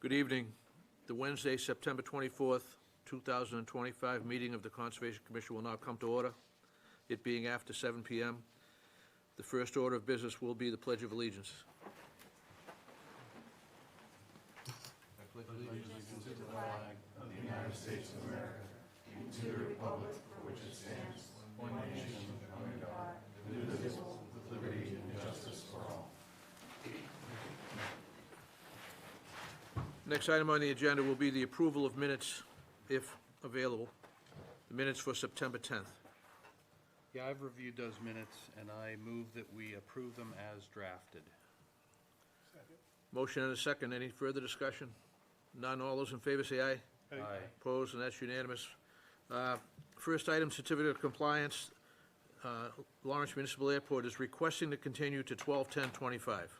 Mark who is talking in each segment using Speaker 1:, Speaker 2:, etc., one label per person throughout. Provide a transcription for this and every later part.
Speaker 1: Good evening. The Wednesday, September 24th, 2025 meeting of the Conservation Commission will now come to order, it being after 7 p.m. The first order of business will be the Pledge of Allegiance.
Speaker 2: I pledge allegiance to the flag of the United States of America and to the republic for which it stands, one nation, under God, indivisible, with liberty and justice for all.
Speaker 1: Next item on the agenda will be the approval of minutes, if available. The minutes for September 10th.
Speaker 3: Yeah, I've reviewed those minutes, and I move that we approve them as drafted.
Speaker 1: Motion and a second. Any further discussion? None. All those in favor say aye.
Speaker 3: Aye.
Speaker 1: Opposed, and that's unanimous. First item, certificate of compliance. Lawrence Municipal Airport is requesting to continue to 12/10/25.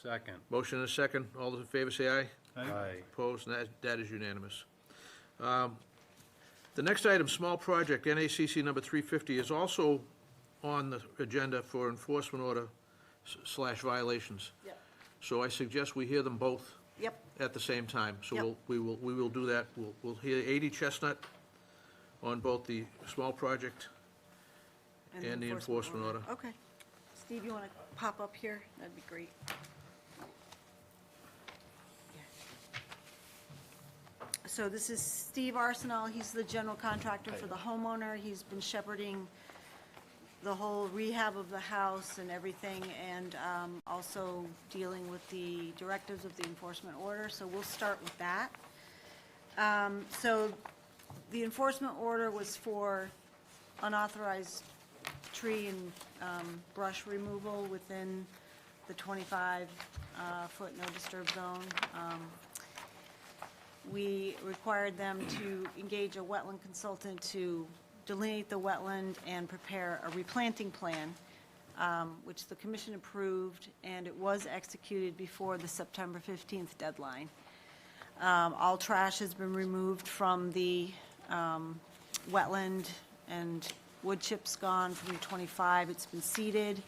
Speaker 3: Second.
Speaker 1: Motion and a second. All those in favor say aye.
Speaker 3: Aye.
Speaker 1: Opposed, and that is unanimous. The next item, small project, NACC number 350, is also on the agenda for enforcement order / violations.
Speaker 4: Yep.
Speaker 1: So I suggest we hear them both
Speaker 4: Yep.
Speaker 1: at the same time. So
Speaker 4: Yep.
Speaker 1: we will do that. We'll hear 80 Chestnut on both the small project and the enforcement order.
Speaker 4: Okay. Steve, you want to pop up here? That'd be great. So this is Steve Arsenal. He's the general contractor for the homeowner. He's been shepherding the whole rehab of the house and everything, and also dealing with the directives of the enforcement order. So we'll start with that. So the enforcement order was for unauthorized tree and brush removal within the 25-foot no disturb zone. We required them to engage a wetland consultant to delineate the wetland and prepare a replanting plan, which the commission approved, and it was executed before the September 15th deadline. All trash has been removed from the wetland, and wood chips gone from the 25. It's been seeded.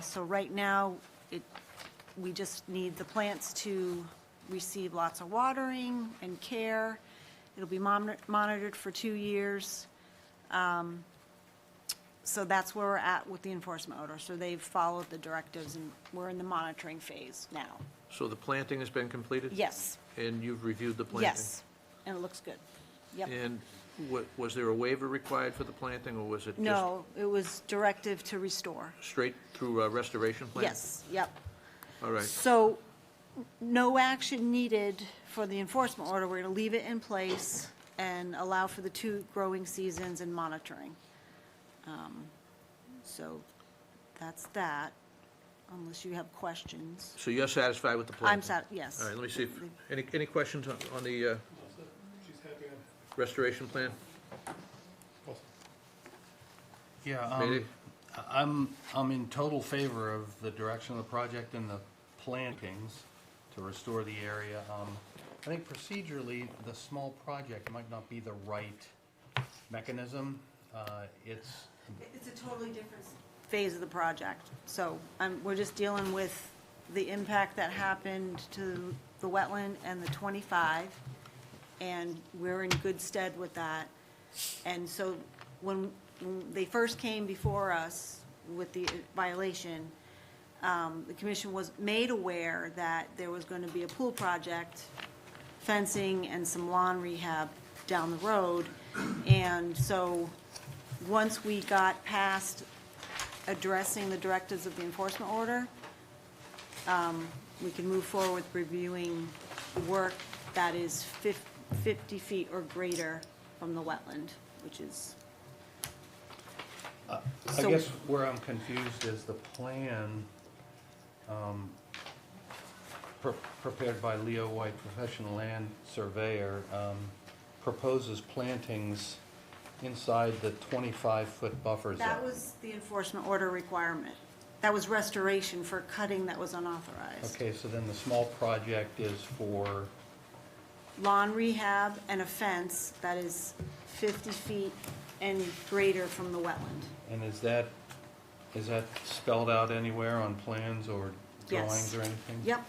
Speaker 4: So right now, we just need the plants to receive lots of watering and care. It'll be monitored for 2 years. So that's where we're at with the enforcement order. So they've followed the directives, and we're in the monitoring phase now.
Speaker 1: So the planting has been completed?
Speaker 4: Yes,
Speaker 1: And you've reviewed the planting?
Speaker 4: yes, and it looks good. Yep.
Speaker 1: And was there a waiver required for the planting, or was it just
Speaker 4: No, it was directive to restore.
Speaker 1: straight through a restoration plan?
Speaker 4: Yes, yep.
Speaker 1: All right.
Speaker 4: So, no action needed for the enforcement order. We're going to leave it in place and allow for the 2 growing seasons and monitoring. So, that's that, unless you have questions.
Speaker 1: So you're satisfied with the planting?
Speaker 4: Yes.
Speaker 1: All right, let me see if, any questions on the restoration plan?
Speaker 3: Yeah,
Speaker 1: Maybe?
Speaker 3: I'm in total favor of the direction of the project and the plantings to restore the area. I think procedurally, the small project might not be the right mechanism. It's
Speaker 4: It's a totally different phase of the project. So, we're just dealing with the impact that happened to the wetland and the 25, and we're in good stead with that. And so, when they first came before us with the violation, the commission was made aware that there was going to be a pool project, fencing, and some lawn rehab down the road. And so, once we got past addressing the directives of the enforcement order, we can move forward with reviewing work that is 50 feet or greater from the wetland, which is...
Speaker 3: I
Speaker 4: So-
Speaker 3: guess where I'm confused is the plan prepared by Leo White, professional land surveyor, proposes plantings inside the 25-foot buffer zone.
Speaker 4: That was the enforcement order requirement. That was restoration for cutting that was unauthorized.
Speaker 3: Okay, so then the small project is for,
Speaker 4: Lawn rehab and a fence that is 50 feet and greater from the wetland.
Speaker 3: and is that spelled out anywhere on plans or
Speaker 4: Yes.
Speaker 3: drawings or anything?
Speaker 4: Yep,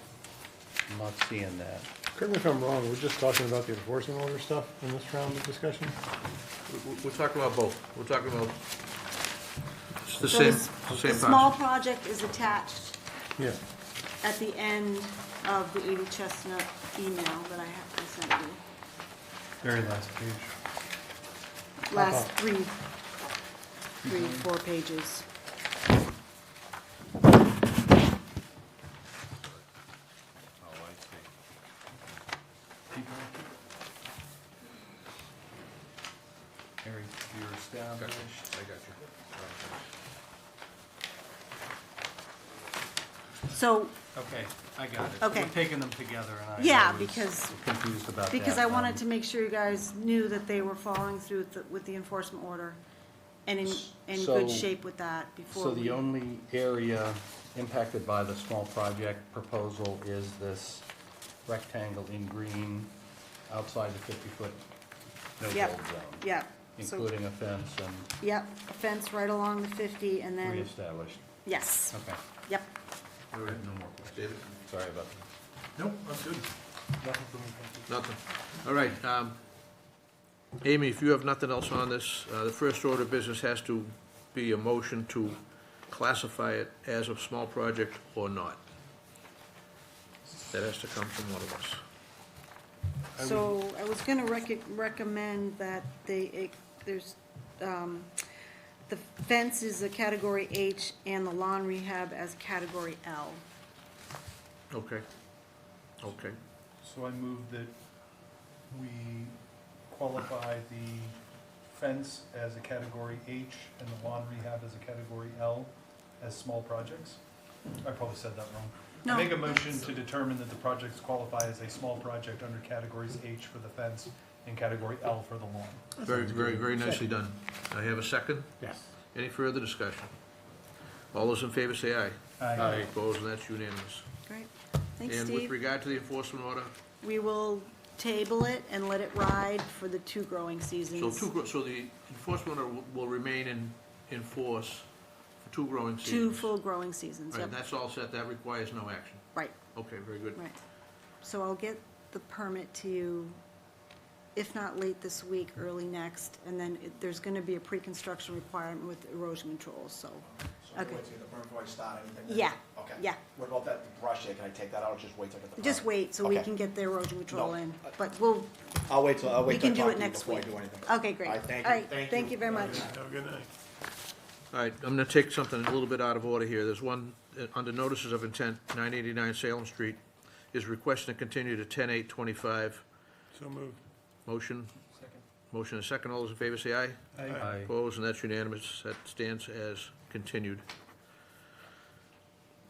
Speaker 3: I'm not seeing that.
Speaker 2: Correct me if I'm wrong, we're just talking about the enforcement order stuff in this round of discussion?
Speaker 1: We're talking about both. We're talking about it's the
Speaker 4: So
Speaker 1: same,
Speaker 4: this-
Speaker 1: same
Speaker 4: The small
Speaker 1: parcel.
Speaker 4: project is attached
Speaker 2: Yeah.
Speaker 4: at the end of the 80 Chestnut email that I sent you.
Speaker 2: Very last page.
Speaker 4: Last three, 4 pages.
Speaker 3: Oh, I see. Area you're established.
Speaker 1: I got you.
Speaker 4: So,
Speaker 3: Okay, I got it.
Speaker 4: Okay.
Speaker 3: We're taking them together, and I
Speaker 4: Yeah,
Speaker 3: was
Speaker 4: because-
Speaker 3: confused about that.
Speaker 4: because I wanted to make sure you guys knew that they were following through with the enforcement order and in good
Speaker 3: So-
Speaker 4: shape with that before
Speaker 3: So
Speaker 4: we.
Speaker 3: the only area impacted by the small project proposal is this rectangle in green outside the 50-foot no-build
Speaker 4: Yep.
Speaker 3: zone,
Speaker 4: Yeah, so,
Speaker 3: including a fence and
Speaker 4: yep, a fence right along the 50 and then,
Speaker 3: reestablished.
Speaker 4: yes,
Speaker 3: Okay,
Speaker 4: yep.
Speaker 1: All right, no more questions. David?
Speaker 3: sorry about that.
Speaker 2: Nope, I'm good.
Speaker 1: Nothing. All right, Amy, if you have nothing else on this, the first order of business has to be a motion to classify it as a small project or not. That has to come from one of us.
Speaker 4: So I was gonna recommend that there's, the fence is a category H and the lawn rehab as category L.
Speaker 1: Okay. Okay.
Speaker 5: So I move that we qualify the fence as a category H and the lawn rehab as a category L as small projects. I probably said that wrong.
Speaker 4: No.
Speaker 5: I make a motion to determine that the projects qualify as a small project under categories H for the fence and category L for the lawn.
Speaker 1: Very, very, very nicely done. I have a second?
Speaker 2: Yes.
Speaker 1: Any further discussion? All those in favor say aye.
Speaker 5: Aye.
Speaker 1: Opposed, and that's unanimous.
Speaker 4: Great, thanks,
Speaker 1: And with
Speaker 4: Steve.
Speaker 1: regard to the enforcement order,
Speaker 4: We will table it and let it ride for the 2 growing seasons.
Speaker 1: so the enforcement order will remain in force for 2 growing
Speaker 4: 2
Speaker 1: seasons?
Speaker 4: full growing seasons,
Speaker 1: Right,
Speaker 4: yep,
Speaker 1: and that's all set, that requires no action?
Speaker 4: right,
Speaker 1: Okay, very good.
Speaker 4: right. So I'll get the permit to you, if not late this week, early next, and then there's gonna be a pre-construction requirement with erosion control, so,
Speaker 6: So
Speaker 4: Okay.
Speaker 6: wait till the burn before I start anything?
Speaker 4: yeah,
Speaker 6: Okay.
Speaker 4: yeah.
Speaker 6: What about that brush there? Can I take that out or just wait till I get the
Speaker 4: Just
Speaker 6: permit?
Speaker 4: wait, so we
Speaker 6: Okay.
Speaker 4: can get the erosion control
Speaker 6: No.
Speaker 4: in, but we'll,
Speaker 6: I'll wait till I
Speaker 4: we can
Speaker 6: talk
Speaker 4: do it
Speaker 6: to you
Speaker 4: next
Speaker 6: before I
Speaker 4: week.
Speaker 6: do anything.
Speaker 4: Okay, great.
Speaker 6: All right, thank
Speaker 4: All
Speaker 6: you.
Speaker 4: right, thank you very much.
Speaker 2: Have a good night.
Speaker 1: All right, I'm gonna take something a little bit out of order here. There's one, under notices of intent, 989 Salem Street, is requesting to continue to 10/8/25.
Speaker 2: So moved.
Speaker 1: Motion? Motion and second. All those in favor say aye.
Speaker 3: Aye.
Speaker 1: Opposed, and that's unanimous. That stands as continued.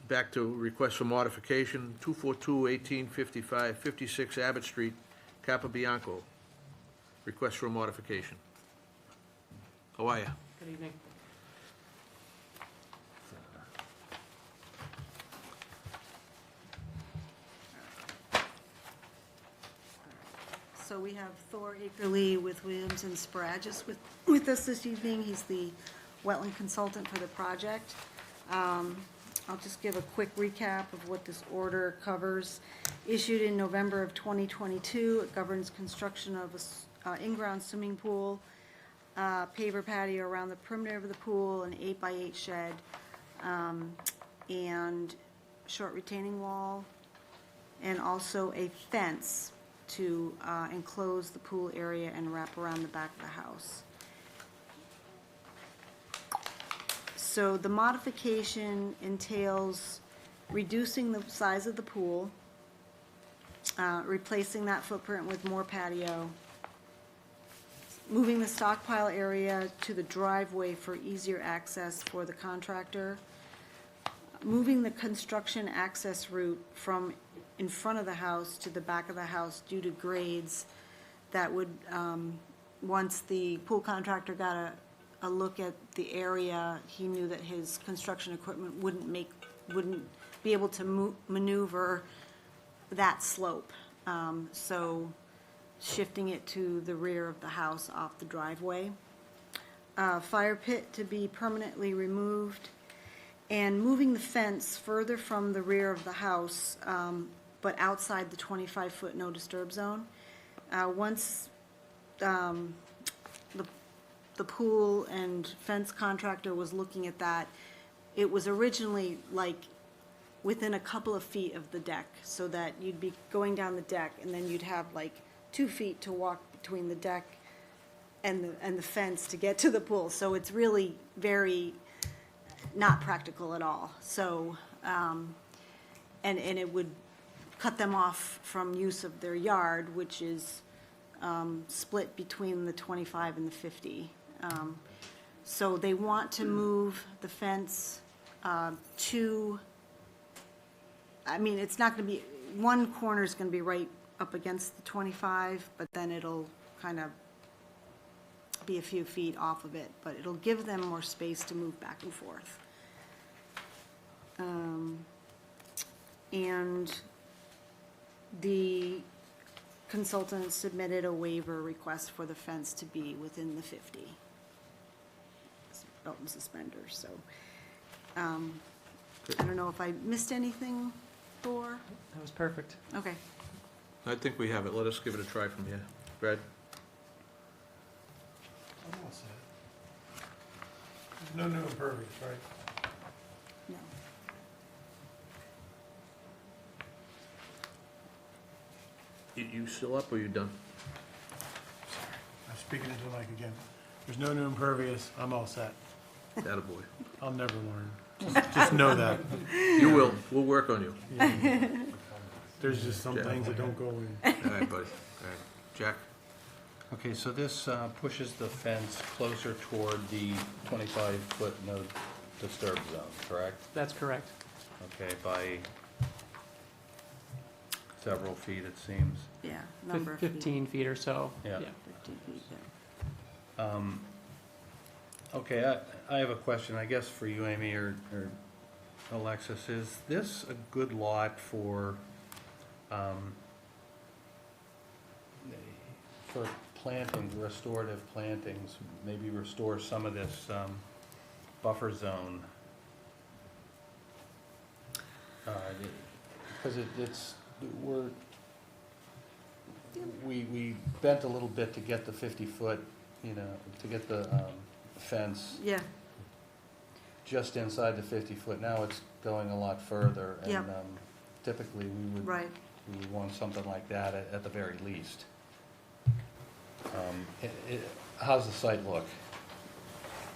Speaker 1: Back to request for modification, 242-1855, 56 Abbott Street, Capabianco. Request for a modification. How are you?
Speaker 7: Good evening.
Speaker 4: So we have Thor Akerly with Williams and Spragis with us this evening. He's the wetland consultant for the project. I'll just give a quick recap of what this order covers. Issued in November of 2022, it governs construction of a in-ground swimming pool, paver patio around the perimeter of the pool, an 8x8 shed, and short retaining wall, and also a fence to enclose the pool area and wrap around the back of the house. So the modification entails reducing the size of the pool, replacing that footprint with more patio, moving the stockpile area to the driveway for easier access for the contractor, moving the construction access route from in front of the house to the back of the house due to grades that would, once the pool contractor got a look at the area, he knew that his construction equipment wouldn't be able to maneuver that slope. So shifting it to the rear of the house off the driveway. Fire pit to be permanently removed, and moving the fence further from the rear of the house, but outside the 25-foot no disturb zone. Once the pool and fence contractor was looking at that, it was originally like within a couple of feet of the deck, so that you'd be going down the deck, and then you'd have like 2 feet to walk between the deck and the fence to get to the pool. So it's really very not practical at all. So, and it would cut them off from use of their yard, which is split between the 25 and the 50. So they want to move the fence to, I mean, it's not going to be, one corner's going to be right up against the 25, but then it'll kind of be a few feet off of it, but it'll give them more space to move back and forth. And the consultant submitted a waiver request for the fence to be within the 50. Belt and suspenders, so. I don't know if I missed anything, Thor?
Speaker 7: That was perfect.
Speaker 4: Okay.
Speaker 1: I think we have it. Let us give it a try from here. Brad?
Speaker 2: I'm all set. There's no new impervious, right?
Speaker 4: No.
Speaker 1: You still up or you done?
Speaker 2: I'm speaking into the mic again. There's no new impervious, I'm all set.
Speaker 1: Attaboy.
Speaker 2: I'll never learn. Just know that.
Speaker 1: You will. We'll work on you.
Speaker 2: There's just some things that don't go in.
Speaker 1: All right, buddy. All right. Jack?
Speaker 3: Okay, so this pushes the fence closer toward the 25-foot no disturb zone, correct?
Speaker 7: That's correct.
Speaker 3: Okay, by several feet, it seems.
Speaker 4: Yeah, number of feet.
Speaker 7: 15 feet or so.
Speaker 3: Yeah.
Speaker 4: 15 feet, yeah.
Speaker 3: Okay, I have a question, I guess, for you, Amy, or Alexis. Is this a good lot for planting, restorative plantings? Maybe restore some of this buffer zone? Because we bent a little bit to get the 50-foot, to get the fence
Speaker 4: Yeah,
Speaker 3: just inside the 50-foot. Now it's going a lot further. And
Speaker 4: Yep.
Speaker 3: Typically, we
Speaker 4: right.
Speaker 3: would want something like that at the very least. How's the site look?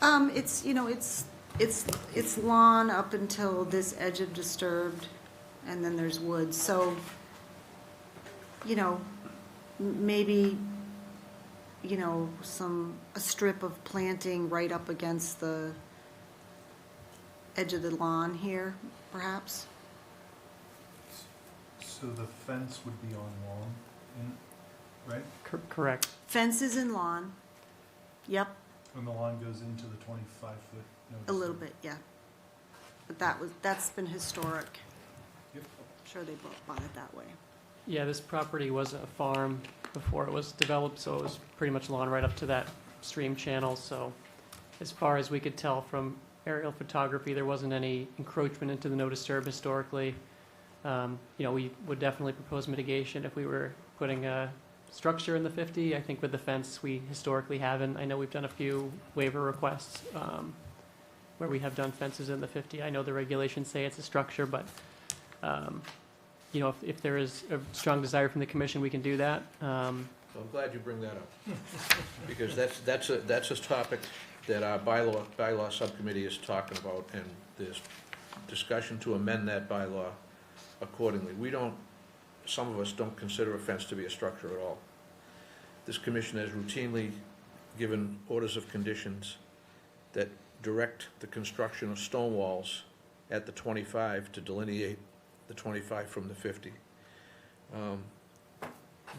Speaker 4: It's, it's lawn up until this edge of disturbed, and then there's woods, so, maybe, a strip of planting right up against the edge of the lawn here, perhaps?
Speaker 5: So the fence would be on lawn, right?
Speaker 7: Correct.
Speaker 4: Fences and lawn, yep,
Speaker 5: And the lawn goes into the 25-foot no
Speaker 4: a little
Speaker 5: disturb.
Speaker 4: bit, yeah. But that's been historic.
Speaker 5: Yep.
Speaker 4: I'm sure they both bought it that way.
Speaker 7: Yeah, this property was a farm before it was developed, so it was pretty much lawn right up to that stream channel. So as far as we could tell from aerial photography, there wasn't any encroachment into the no disturb historically. We would definitely propose mitigation if we were putting a structure in the 50. I think with the fence, we historically haven't. I know we've done a few waiver requests where we have done fences in the 50. I know the regulations say it's a structure, but if there is a strong desire from the commission, we can do that.
Speaker 1: I'm glad you bring that up, because that's a topic that our bylaw subcommittee is talking about, and there's discussion to amend that bylaw accordingly. Some of us don't consider a fence to be a structure at all. This commission has routinely given orders of conditions that direct the construction of stone walls at the 25 to delineate the 25 from the 50.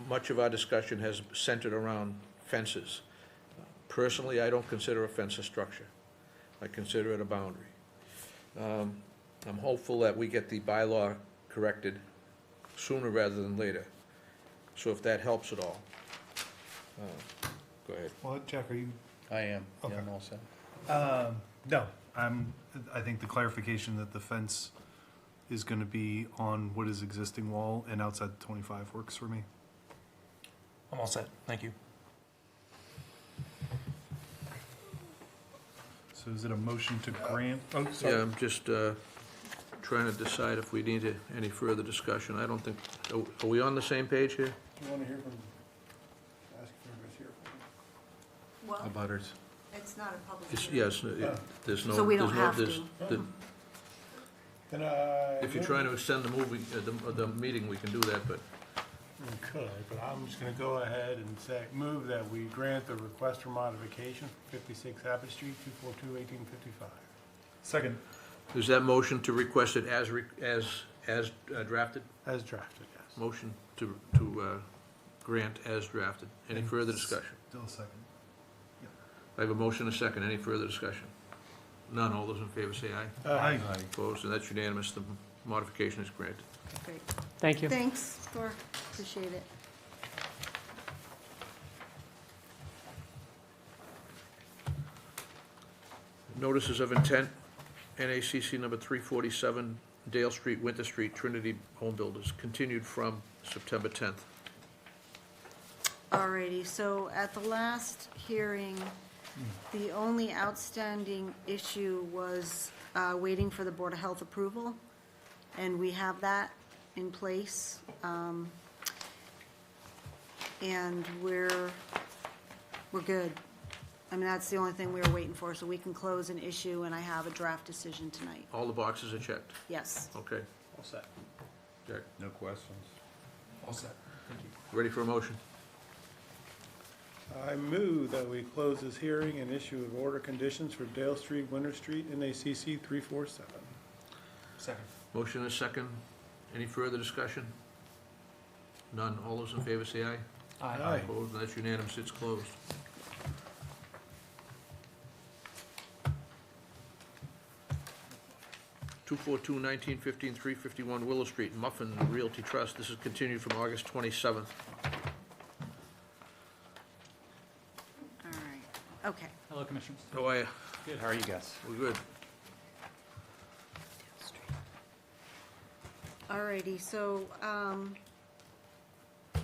Speaker 1: Much of our discussion has centered around fences. Personally, I don't consider a fence a structure. I consider it a boundary. I'm hopeful that we get the bylaw corrected sooner rather than later. So if that helps at all. Go ahead.
Speaker 5: Well, Jack, are you?
Speaker 3: I am.
Speaker 5: Okay.
Speaker 3: Yeah, I'm all set.
Speaker 5: No, I think the clarification that the fence is gonna be on what is existing wall and outside the 25 works for me.
Speaker 8: I'm all set, thank you.
Speaker 5: So is it a motion to grant? Oh,
Speaker 1: Yeah,
Speaker 5: sorry.
Speaker 1: I'm just trying to decide if we need any further discussion. I don't think, are we on the same page here?
Speaker 2: You want to hear from, ask if everybody's here.
Speaker 4: Well,
Speaker 5: Abutters.
Speaker 4: it's not a public
Speaker 1: It's-
Speaker 4: hearing.
Speaker 1: Yes, there's no.
Speaker 4: So we don't
Speaker 1: there's no-
Speaker 4: have
Speaker 1: there's-
Speaker 4: to.
Speaker 1: the-
Speaker 2: Then
Speaker 1: If you're trying to extend the movie, the meeting, we can do that, but
Speaker 9: We could, but I'm just gonna go ahead and say, move that we grant the request for modification for 56 Abbott Street, 242-1855.
Speaker 5: Second.
Speaker 1: is that motion to request it as drafted?
Speaker 9: As drafted, yes.
Speaker 1: Motion to grant as drafted. Any further discussion?
Speaker 5: Still a second.
Speaker 1: I have a motion and a second. Any further discussion? None. All those in favor say aye.
Speaker 5: Aye.
Speaker 1: Opposed, and that's unanimous. The modification is granted.
Speaker 4: Great.
Speaker 7: Thank you.
Speaker 4: Thanks, Thor, appreciate it.
Speaker 1: Notices of intent, NACC number 347, Dale Street, Winter Street, Trinity Home Builders, continued from September 10th.
Speaker 4: Alrighty, so at the last hearing, the only outstanding issue was waiting for the Board of Health approval, and we have that in place. And we're good. I mean, that's the only thing we were waiting for, so we can close an issue, and I have a draft decision tonight.
Speaker 1: All the boxes are checked.
Speaker 4: Yes.
Speaker 1: Okay.
Speaker 9: All set.
Speaker 1: Jack,
Speaker 3: No questions.
Speaker 8: All set, thank you.
Speaker 1: ready for a motion?
Speaker 9: I move that we close this hearing and issue of order conditions for Dale Street, Winter Street, NACC 347.
Speaker 8: Second.
Speaker 1: Motion and a second. Any further discussion? None. All those in favor say aye.
Speaker 9: Aye.
Speaker 1: Opposed, and that's unanimous. It's closed. Two 1915 351 Willow Street, Muffin Realty Trust. This is continued from August 27th.
Speaker 4: All right, okay.
Speaker 10: Hello, Commissioners.
Speaker 1: How are you?
Speaker 10: Good, how are you guys?
Speaker 1: We're good.
Speaker 4: Alrighty, so, the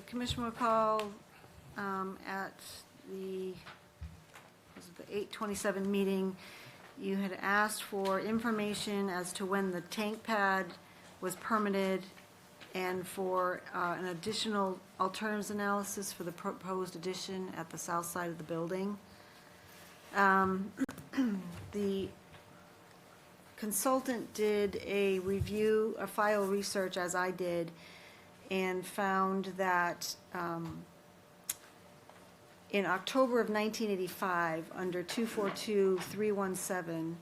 Speaker 4: Commission will call, at the, was it the 8/27 meeting, you had asked for information as to when the tank pad was permitted and for, an additional alternatives analysis for the proposed addition at the south side of the building. The consultant did a review, a file research, as I did, and found that in October of 1985, under 242-317,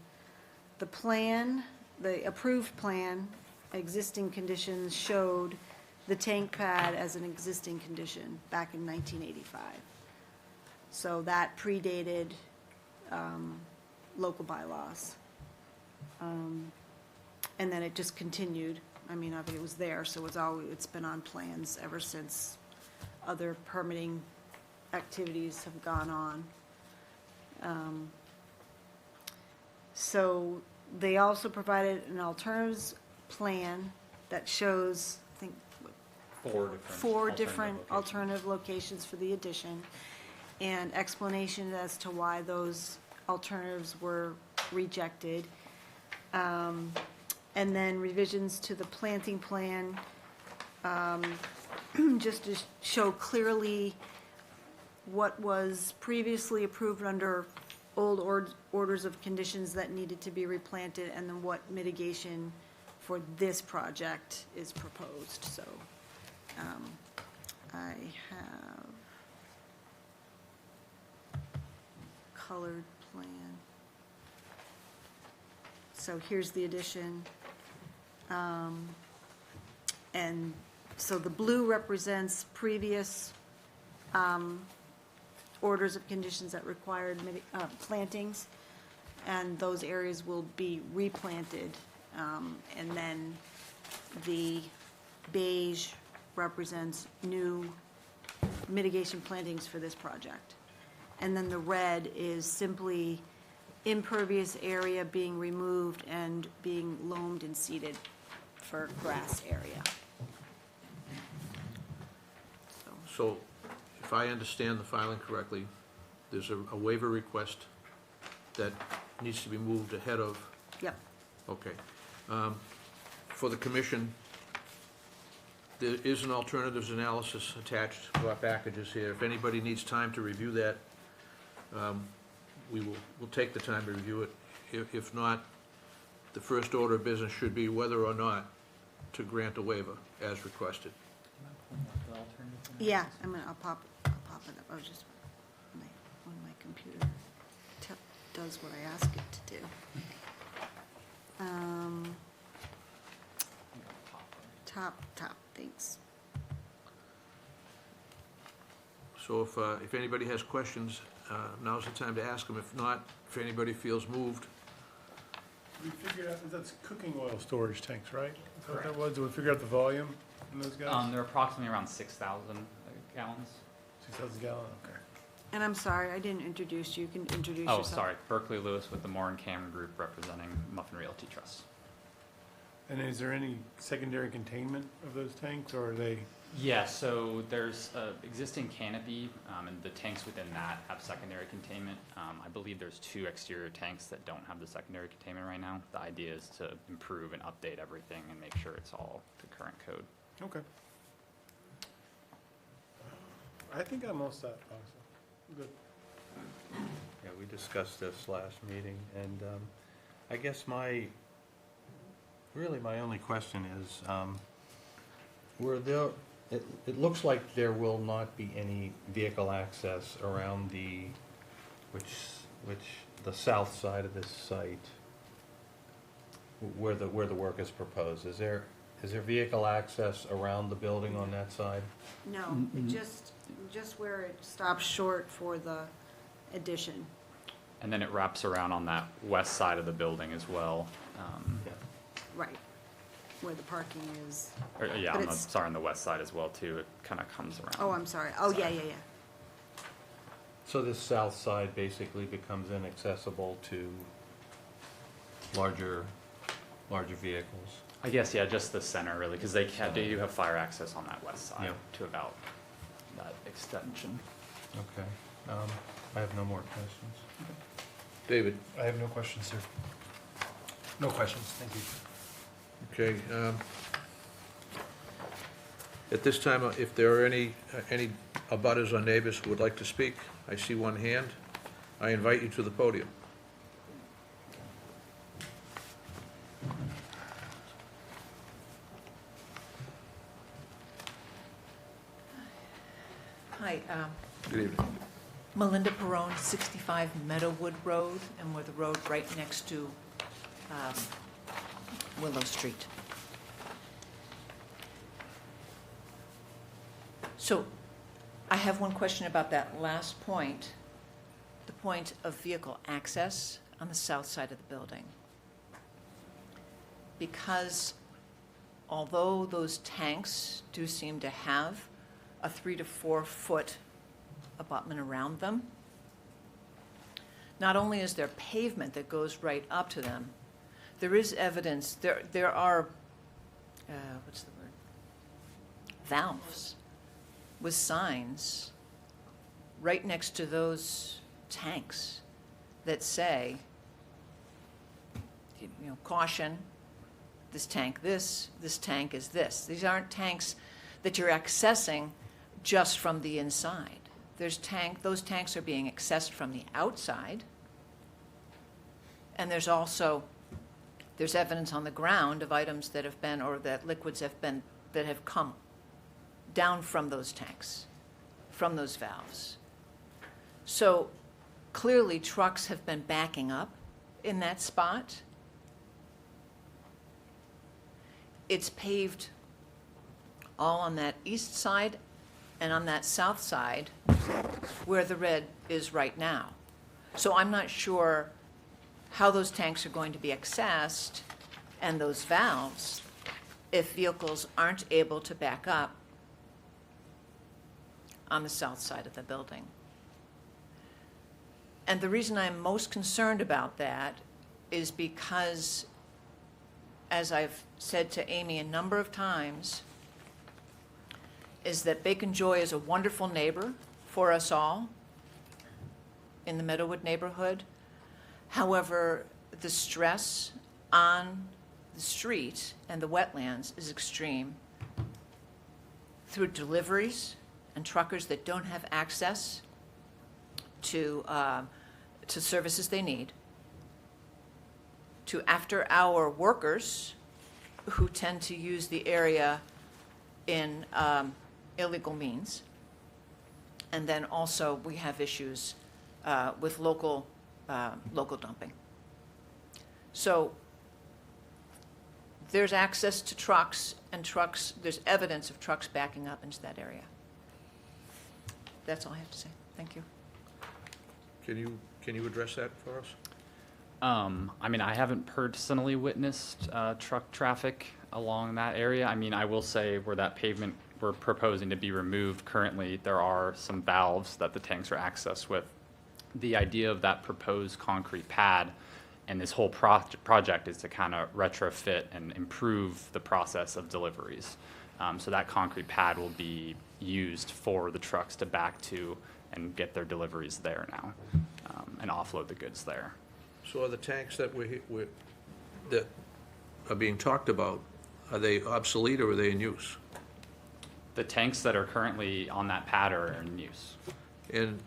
Speaker 4: the plan, the approved plan, existing conditions showed the tank pad as an existing condition back in 1985. So that predated local bylaws. And then it just continued. I mean, I think it was there, so it's been on plans ever since other permitting activities have gone on. So they also provided an alternatives plan that shows, I think, four different alternative locations for the addition, and explanation as to why those alternatives were rejected. And then revisions to the planting plan, just to show clearly what was previously approved under old orders of conditions that needed to be replanted, and then what mitigation for this project is proposed. So, I have colored plan. So here's the addition. And so the blue represents previous orders of conditions that required plantings, and those areas will be replanted. And then the beige represents new mitigation plantings for this project. And then the red is simply impervious area being removed and being loamed and seeded for grass area.
Speaker 1: So, if I understand the filing correctly, there's a waiver request that needs to be moved ahead of,
Speaker 4: Yep.
Speaker 1: okay. For the commission, there is an alternatives analysis attached to our packages here. If anybody needs time to review that, we'll take the time to review it. If not, the first order of business should be whether or not to grant a waiver as requested.
Speaker 4: Yeah, I'll pop it up. I was just, when my computer does what I ask it to do. Top, thanks.
Speaker 1: So if anybody has questions, now's the time to ask them. If not, if anybody feels moved,
Speaker 9: We figured out, that's cooking oil storage tanks, right? Is that what that was? Did we figure out the volume in those guys?
Speaker 10: They're approximately around 6,000 gallons.
Speaker 9: 6,000 gallon, okay.
Speaker 4: And I'm sorry, I didn't introduce you. You can introduce
Speaker 10: Oh,
Speaker 4: yourself.
Speaker 10: sorry, Berkeley Lewis with the Moore and Cameron Group representing Muffin Realty Trust.
Speaker 9: And is there any secondary containment of those tanks, or are they?
Speaker 10: Yeah, so there's an existing canopy, and the tanks within that have secondary containment. I believe there's 2 exterior tanks that don't have the secondary containment right now. The idea is to improve and update everything and make sure it's all to current code.
Speaker 9: Okay. I think I'm all set, honestly. Good.
Speaker 3: Yeah, we discussed this last meeting, and I guess my only question is, it looks like there will not be any vehicle access around the south side of this site, where the work is proposed. Is there vehicle access around the building on that side?
Speaker 4: No, just where it stops short for the addition.
Speaker 10: And then it wraps around on that west side of the building as well.
Speaker 4: Right, where the parking is.
Speaker 10: Yeah,
Speaker 4: But it's-
Speaker 10: on the west side as well too. It kind of comes around.
Speaker 4: Oh, I'm sorry. Oh, yeah.
Speaker 3: So this south side basically becomes inaccessible to larger vehicles?
Speaker 10: I guess, yeah, just the center really, because they do have fire access on that west side
Speaker 3: Yeah.
Speaker 10: to about that extension.
Speaker 3: Okay. I have no more questions.
Speaker 1: David,
Speaker 5: I have no questions, sir. No questions, thank you.
Speaker 1: okay. At this time, if there are any abutters or neighbors who would like to speak, I see one hand. I invite you to the podium.
Speaker 11: Hi,
Speaker 1: Good evening.
Speaker 11: Melinda Perone, 65 Meadowwood Road, and we're the road right next to Willow Street. So I have one question about that last point, the point of vehicle access on the south side of the building. Because although those tanks do seem to have a 3 to 4 foot abutment around them, not only is there pavement that goes right up to them, there is evidence, there are, what's the word? Valves with signs right next to those tanks that say, caution, this tank this tank is this. These aren't tanks that you're accessing just from the inside. Those tanks are being accessed from the outside. And there's evidence on the ground of items that have been, or that liquids that have come down from those tanks, from those valves. So clearly trucks have been backing up in that spot. It's paved all on that east side and on that south side where the red is right now. So I'm not sure how those tanks are going to be accessed and those valves if vehicles aren't able to back up on the south side of the building. And the reason I'm most concerned about that is because, as I've said to Amy a number of times, is that Bacon Joy is a wonderful neighbor for us all in the Meadowood neighborhood. However, the stress on the street and the wetlands is extreme through deliveries and truckers that don't have access to services they need, to after-hour workers who tend to use the area in illegal means. And then also, we have issues with local dumping. So there's access to trucks, and there's evidence of trucks backing up into that area. That's all I have to say. Thank you.
Speaker 1: Can you address that for us?
Speaker 10: I mean, I haven't personally witnessed truck traffic along that area. I mean, I will say where that pavement we're proposing to be removed currently, there are some valves that the tanks are accessed with. The idea of that proposed concrete pad and this whole project is to kind of retrofit and improve the process of deliveries. So that concrete pad will be used for the trucks to back to and get their deliveries there now, and offload the goods there.
Speaker 1: So are the tanks that that are being talked about, are they obsolete or are they in use?
Speaker 10: The tanks that are currently on that pad are in use.
Speaker 1: And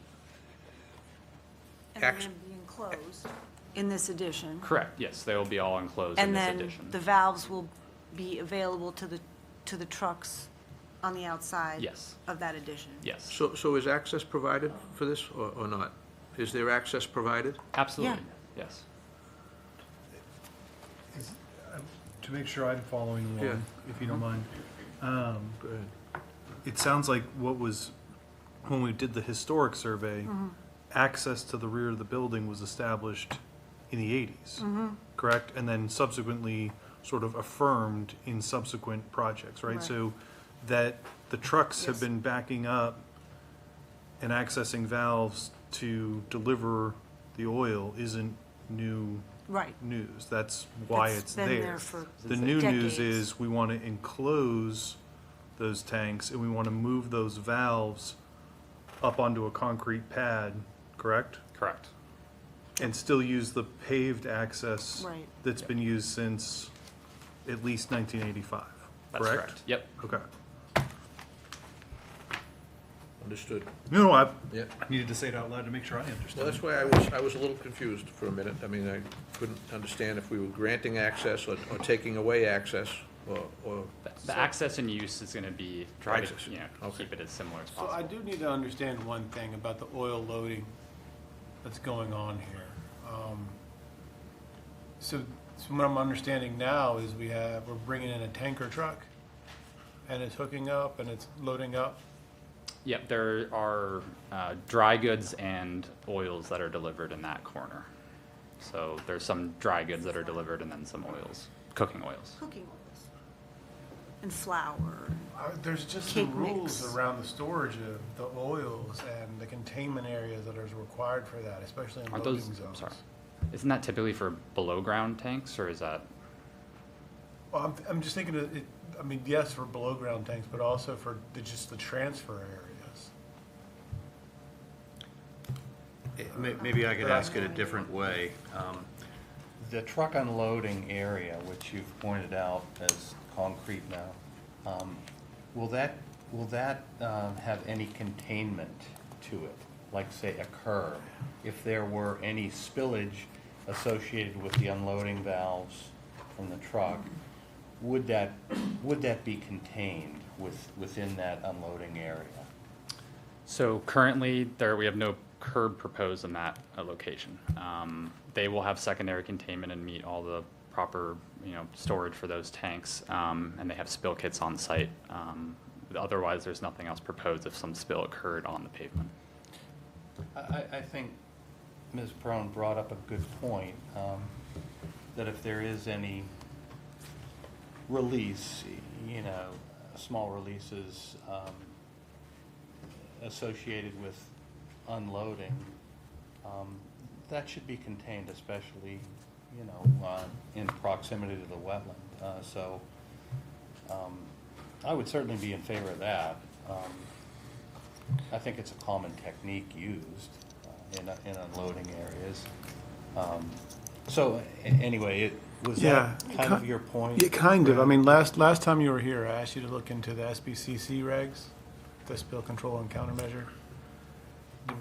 Speaker 4: And they're going to be enclosed in this addition.
Speaker 10: Correct, yes, they will be all enclosed in
Speaker 4: And
Speaker 10: this
Speaker 4: then
Speaker 10: addition.
Speaker 4: the valves will be available to the trucks on the outside
Speaker 10: Yes.
Speaker 4: of that addition.
Speaker 10: Yes,
Speaker 1: so is access provided for this or not? Is there access provided?
Speaker 10: absolutely, yes.
Speaker 5: To make sure I'm following
Speaker 1: Yeah.
Speaker 5: along, if you don't mind.
Speaker 1: Go ahead.
Speaker 5: It sounds like when we did the historic survey, access to the rear of the building was established in the 80s, correct? And then subsequently sort of affirmed in subsequent projects, right?
Speaker 4: Right.
Speaker 5: So that the trucks have
Speaker 4: Yes.
Speaker 5: been backing up and accessing valves to deliver the oil isn't new
Speaker 4: Right.
Speaker 5: news. That's why
Speaker 4: It's
Speaker 5: it's
Speaker 4: been
Speaker 5: there.
Speaker 4: there for
Speaker 5: The new news
Speaker 4: decades.
Speaker 5: is we want to enclose those tanks and we want to move those valves up onto a concrete pad, correct?
Speaker 10: Correct.
Speaker 5: And still use the paved access
Speaker 4: Right.
Speaker 5: that's been used since at least 1985,
Speaker 10: That's
Speaker 5: correct?
Speaker 10: correct. Yep.
Speaker 5: Okay.
Speaker 1: Understood.
Speaker 5: No, I
Speaker 1: Yeah.
Speaker 5: needed to say it out loud to make sure I understood.
Speaker 1: Well, that's why I was a little confused for a minute. I mean, I couldn't understand if we were granting access or taking away access or,
Speaker 10: The access and use is going to be, try
Speaker 1: Access,
Speaker 10: to, you know,
Speaker 1: okay.
Speaker 10: keep it as similar as
Speaker 9: So I
Speaker 10: possible.
Speaker 9: do need to understand one thing about the oil loading that's going on here. So what I'm understanding now is we're bringing in a tanker truck, and it's hooking up and it's loading up.
Speaker 10: Yep, there are dry goods and oils that are delivered in that corner. So there's some dry goods that are delivered and then some oils, cooking oils.
Speaker 4: Cooking oils and flour.
Speaker 9: There's just
Speaker 4: Cake
Speaker 9: some rules
Speaker 4: mix.
Speaker 9: around the storage of the oils and the containment areas that are required for that, especially in
Speaker 10: Aren't
Speaker 9: loading
Speaker 10: those,
Speaker 9: zones.
Speaker 10: I'm sorry, isn't that typically for below ground tanks or is that,
Speaker 9: Well, I'm just thinking of it, I mean, yes, for below ground tanks, but also for just the transfer areas.
Speaker 3: Maybe I could ask it a different way. The truck unloading area, which you've pointed out as concrete now, will that have any containment to it? Like, say, a curb? If there were any spillage associated with the unloading valves from the truck, would that be contained within that unloading area?
Speaker 10: so currently there, we have no curb proposed in that location. They will have secondary containment and meet all the proper, storage for those tanks, and they have spill kits on site. Otherwise, there's nothing else proposed if some spill occurred on the pavement.
Speaker 3: I think Ms. Peron brought up a good point, that if there is any release, small releases associated with unloading, that should be contained, especially, you know, in proximity to the wetland. So I would certainly be in favor of that. I think it's a common technique used in unloading areas. So anyway, was
Speaker 5: Yeah,
Speaker 3: that kind of your point?
Speaker 5: Yeah, kind of. I
Speaker 3: Brad?
Speaker 5: mean, last time you were here, I asked you to look into the SBCC regs, the spill control and countermeasure.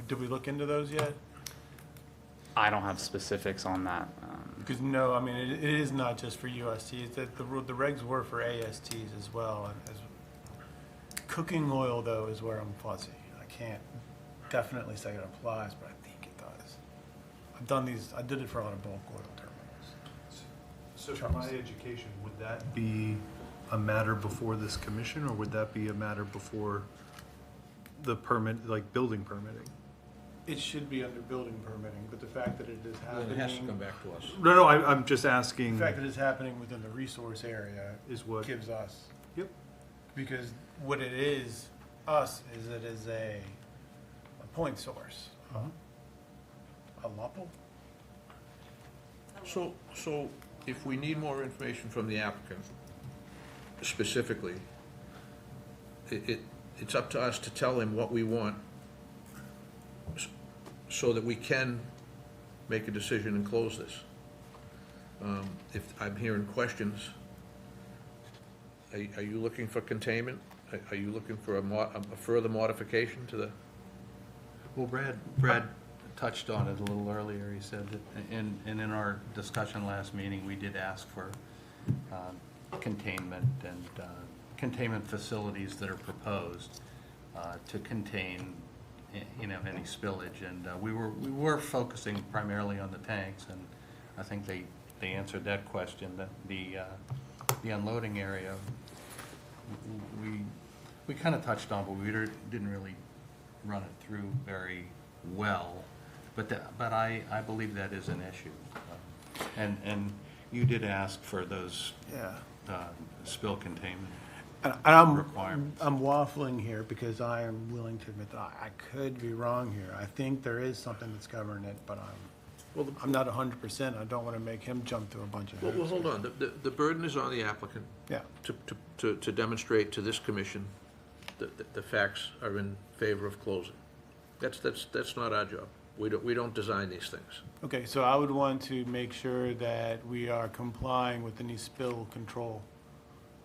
Speaker 5: Did we look into those yet?
Speaker 10: I don't have specifics on that.
Speaker 5: Because no, I mean, it is not just for USTs, that the regs were for ASTs as well. And cooking oil, though, is where I'm fuzzy. I can't definitely say it applies, but I think it does. I've done these, I did it for a lot of bulk oil terminals.
Speaker 2: So for my education, would that be a matter before this commission, or would that be a matter before the permit, like building permitting?
Speaker 5: It should be under building permitting, but the fact that it is
Speaker 1: Well, it has to come
Speaker 5: happening,
Speaker 1: back to us.
Speaker 2: No, I'm just
Speaker 5: the
Speaker 2: asking,
Speaker 5: fact that it's happening within the resource area
Speaker 2: is what,
Speaker 5: gives us.
Speaker 2: Yep.
Speaker 5: Because what it is, us, is it is a point source. A LUPL?
Speaker 1: So if we need more information from the applicant, specifically, it's up to us to tell him what we want so that we can make a decision and close this. If I'm hearing questions, are you looking for containment? Are you looking for a further modification to the?
Speaker 3: Well, Brad touched on it a little earlier. He said that, and in our discussion last meeting, we did ask for containment and containment facilities that are proposed to contain, you know, any spillage. And we were focusing primarily on the tanks, and I think they answered that question. That the unloading area, we kind of touched on, but we didn't really run it through very well. But I believe that is an issue. And you did ask for those
Speaker 5: Yeah.
Speaker 3: spill containment
Speaker 5: And
Speaker 3: requirements.
Speaker 5: I'm waffling here because I am willing to admit that I could be wrong here. I think there is something that's governing it, but I'm not 100%. I don't want to make him jump through a bunch of hoops.
Speaker 1: Well, hold on. The burden is on the applicant
Speaker 5: Yeah.
Speaker 1: to demonstrate to this commission that the facts are in favor of closing. That's not our job. We don't design these things.
Speaker 5: Okay, so I would want to make sure that we are complying with any spill control,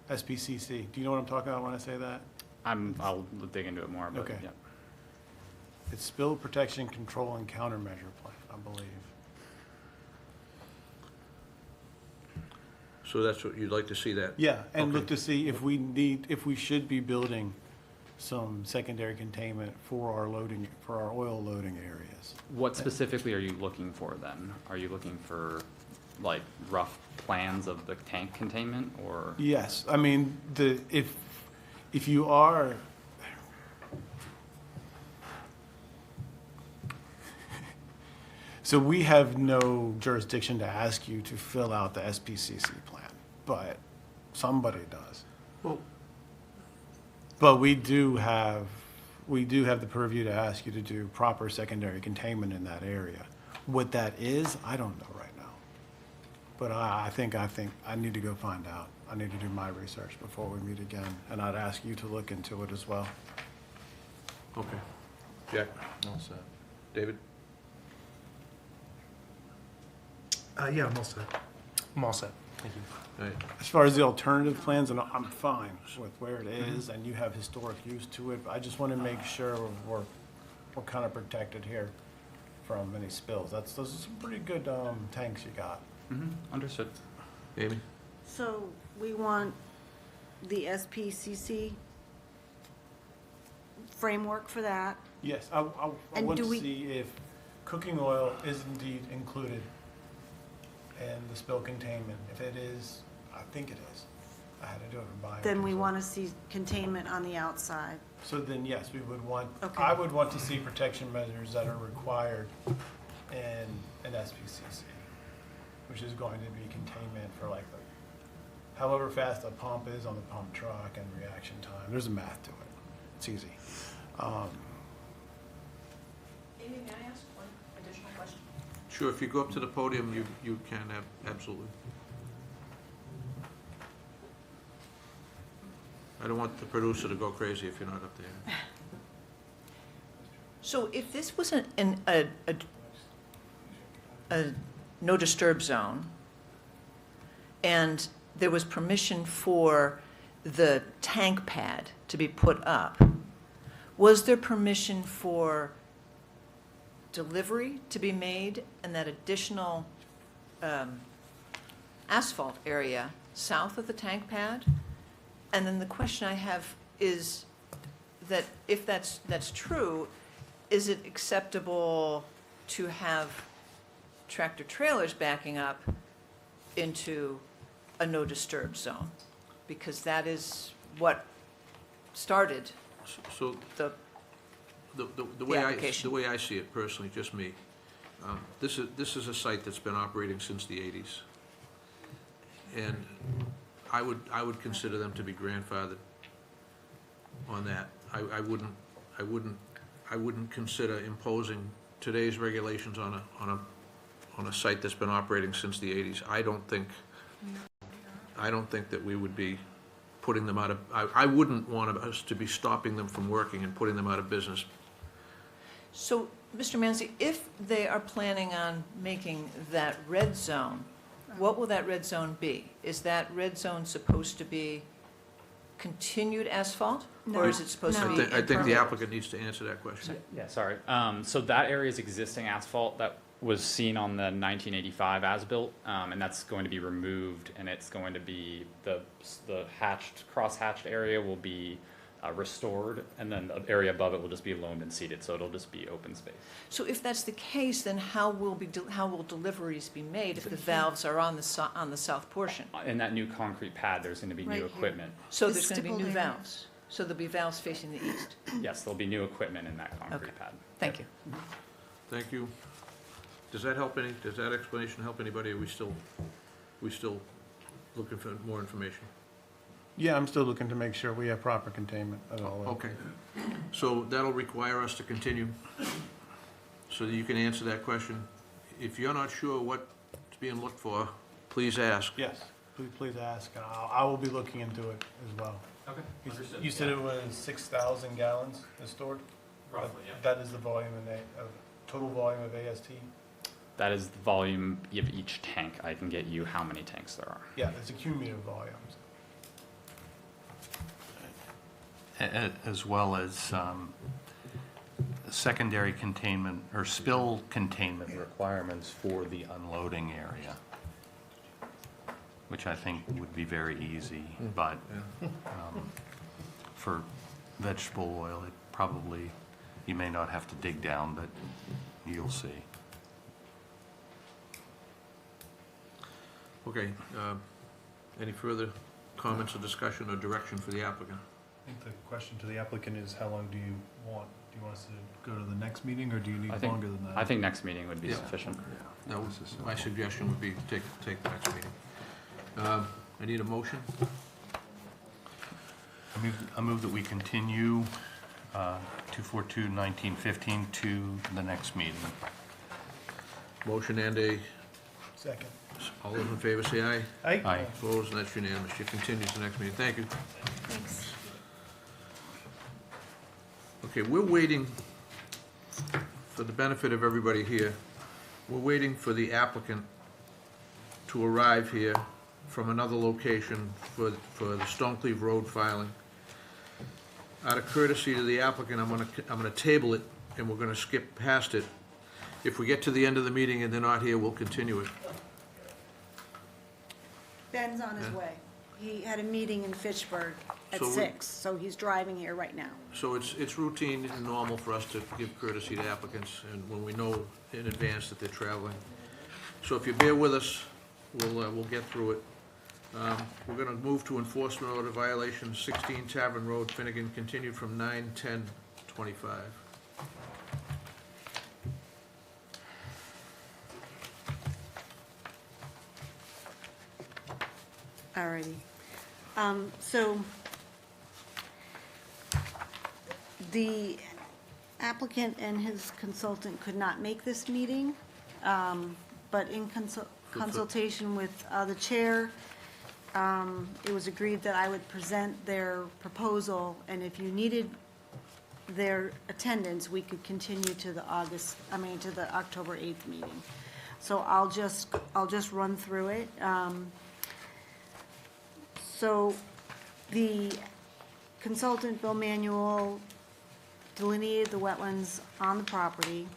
Speaker 5: SPCC. Do you know what I'm talking about when I say that?
Speaker 10: I'll dig into it more, but
Speaker 5: Okay.
Speaker 10: yeah.
Speaker 5: It's Spill Protection Control and Countermeasure Plan, I believe.
Speaker 1: So that's what, you'd like to see that?
Speaker 5: Yeah, and look
Speaker 1: Okay.
Speaker 5: to see if we should be building some secondary containment for our oil loading areas.
Speaker 10: What specifically are you looking for then? Are you looking for like rough plans of the tank containment or?
Speaker 5: Yes, I mean, if you are, so we have no jurisdiction to ask you to fill out the SPCC plan, but somebody does.
Speaker 1: Well,
Speaker 5: But we do have the purview to ask you to do proper secondary containment in that area. What that is, I don't know right now. But I think I need to go find out. I need to do my research before we meet again, and I'd ask you to look into it as well.
Speaker 1: okay. Jack,
Speaker 3: All set.
Speaker 1: David?
Speaker 2: yeah, I'm all set.
Speaker 8: I'm all set. Thank you.
Speaker 1: All right.
Speaker 5: As far as the alternative plans, and I'm fine with where it is, and you have historic use to it, but I just want to make sure we're kind of protected here from any spills. Those are some pretty good tanks you got.
Speaker 10: Understood.
Speaker 1: Amy?
Speaker 4: So we want the SPCC framework for that.
Speaker 5: Yes, I
Speaker 4: And
Speaker 5: want
Speaker 4: do
Speaker 5: to
Speaker 4: we-
Speaker 5: see if cooking oil is indeed included in the spill containment. If it is, I think it is. I had to do it in bio.
Speaker 4: Then we want to see containment on the outside.
Speaker 5: So then, yes, we would want,
Speaker 4: Okay.
Speaker 5: I would want to see protection measures that are required in an SPCC, which is going to be containment for like however fast a pump is on the pump truck and reaction time. There's a math to it. It's easy.
Speaker 11: Amy, may I ask one additional question?
Speaker 1: Sure, if you go up to the podium, you can, absolutely. I don't want the producer to go crazy if you're not up there.
Speaker 11: So if this was a no disturb zone, and there was permission for the tank pad to be put up, was there permission for delivery to be made in that additional asphalt area south of the tank pad? And then the question I have is that if that's true, is it acceptable to have tractor trailers backing up into a no disturb zone? Because that is what started
Speaker 1: So
Speaker 11: the
Speaker 1: the way
Speaker 11: application.
Speaker 1: the way I see it personally, just me, this is a site that's been operating since the 80s. And I would consider them to be grandfathered on that. I wouldn't consider imposing today's regulations on a site that's been operating since the 80s. I don't think that we would be putting them out of, I wouldn't want us to be stopping them from working and putting them out of business.
Speaker 11: So, Mr. Manzi, if they are planning on making that red zone, what will that red zone be? Is that red zone supposed to be continued asphalt?
Speaker 4: No.
Speaker 11: Or is it supposed to
Speaker 4: No.
Speaker 11: be
Speaker 1: I think the
Speaker 11: impermeable?
Speaker 1: applicant needs to answer that question.
Speaker 10: Yeah, sorry. So that area is existing asphalt that was seen on the 1985 as-built, and that's going to be removed, and it's going to be, the cross-hatched area will be restored, and then the area above it will just be loamed and seeded, so it'll just be open space.
Speaker 11: So if that's the case, then how will deliveries be made if the valves are on the south portion?
Speaker 10: In that new concrete pad, there's going to be
Speaker 4: Right
Speaker 10: new
Speaker 4: here.
Speaker 10: equipment.
Speaker 11: So
Speaker 4: The
Speaker 11: there's going to be new
Speaker 4: stippled area.
Speaker 11: valves? So there'll be valves facing the east?
Speaker 10: Yes, there'll be new equipment in that concrete
Speaker 11: Okay.
Speaker 10: pad.
Speaker 11: Thank you.
Speaker 1: Thank you. Does that explanation help anybody? Are we still looking for more information?
Speaker 9: Yeah, I'm still looking to make sure we have proper containment at all.
Speaker 1: Okay. So that'll require us to continue, so that you can answer that question. If you're not sure what's being looked for, please ask.
Speaker 9: Yes, please ask, and I will be looking into it as well.
Speaker 10: Okay.
Speaker 9: You said it was 6,000 gallons is stored?
Speaker 10: Roughly, yeah.
Speaker 9: That is the volume total volume of AST?
Speaker 10: That is the volume of each tank. I can get you how many tanks there are.
Speaker 9: Yeah, it's a cumulative volume.
Speaker 3: As well as secondary containment or spill containment requirements for the unloading area, which I think would be very easy, but for vegetable oil, it probably, you may not have to dig down, but you'll see.
Speaker 1: Okay, any further comments or discussion or direction for the applicant?
Speaker 5: I think the question to the applicant is, how long do you want? Do you want us to go to the next meeting, or do you need
Speaker 10: I think-
Speaker 5: longer than that?
Speaker 10: I think next meeting would be
Speaker 1: Yeah.
Speaker 10: sufficient.
Speaker 1: No, my suggestion would be to take the next meeting. I need a motion.
Speaker 3: I move that we continue 2/4/2/1915 to the next meeting.
Speaker 1: Motion and a,
Speaker 5: Second.
Speaker 1: all those in favor say aye.
Speaker 3: Aye.
Speaker 1: Opposed, and that's unanimous. You continue to the next meeting. Thank you.
Speaker 4: Thanks.
Speaker 1: Okay, we're waiting, for the benefit of everybody here, we're waiting for the applicant to arrive here from another location for the Stonecliff Road filing. Out of courtesy to the applicant, I'm gonna table it, and we're gonna skip past it. If we get to the end of the meeting and they're not here, we'll continue it.
Speaker 4: Ben's on his
Speaker 1: Yeah.
Speaker 4: way. He had a meeting in Fitchburg at
Speaker 1: So we-
Speaker 4: 6, so he's driving here right now.
Speaker 1: So it's routine and normal for us to give courtesy to applicants, and when we know in advance that they're traveling. So if you bear with us, we'll get through it. We're gonna move to enforcement order violation 16 Tavern Road, Finnegan, continued from 9/10/25.
Speaker 4: Alrighty. So the applicant and his consultant could not make this meeting. but in consultation with the chair, it was agreed that I would present their proposal, and if you needed their attendance, we could continue to the to the October 8th meeting. So I'll just run through it. So the consultant, Bill Manuel, delineated the wetlands on the property.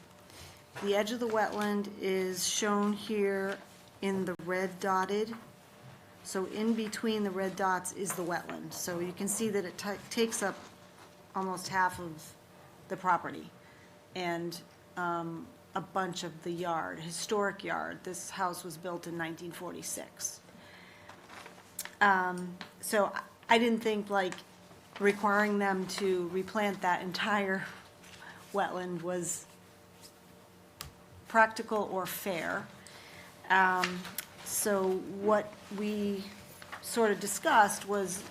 Speaker 4: The edge of the wetland is shown here in the red dotted. So in between the red dots is the wetland. So you can see that it takes up almost half of the property and a bunch of the yard, historic yard. This house was built in 1946. So I didn't think like requiring them to replant that entire wetland was practical or fair. So what we sort of discussed was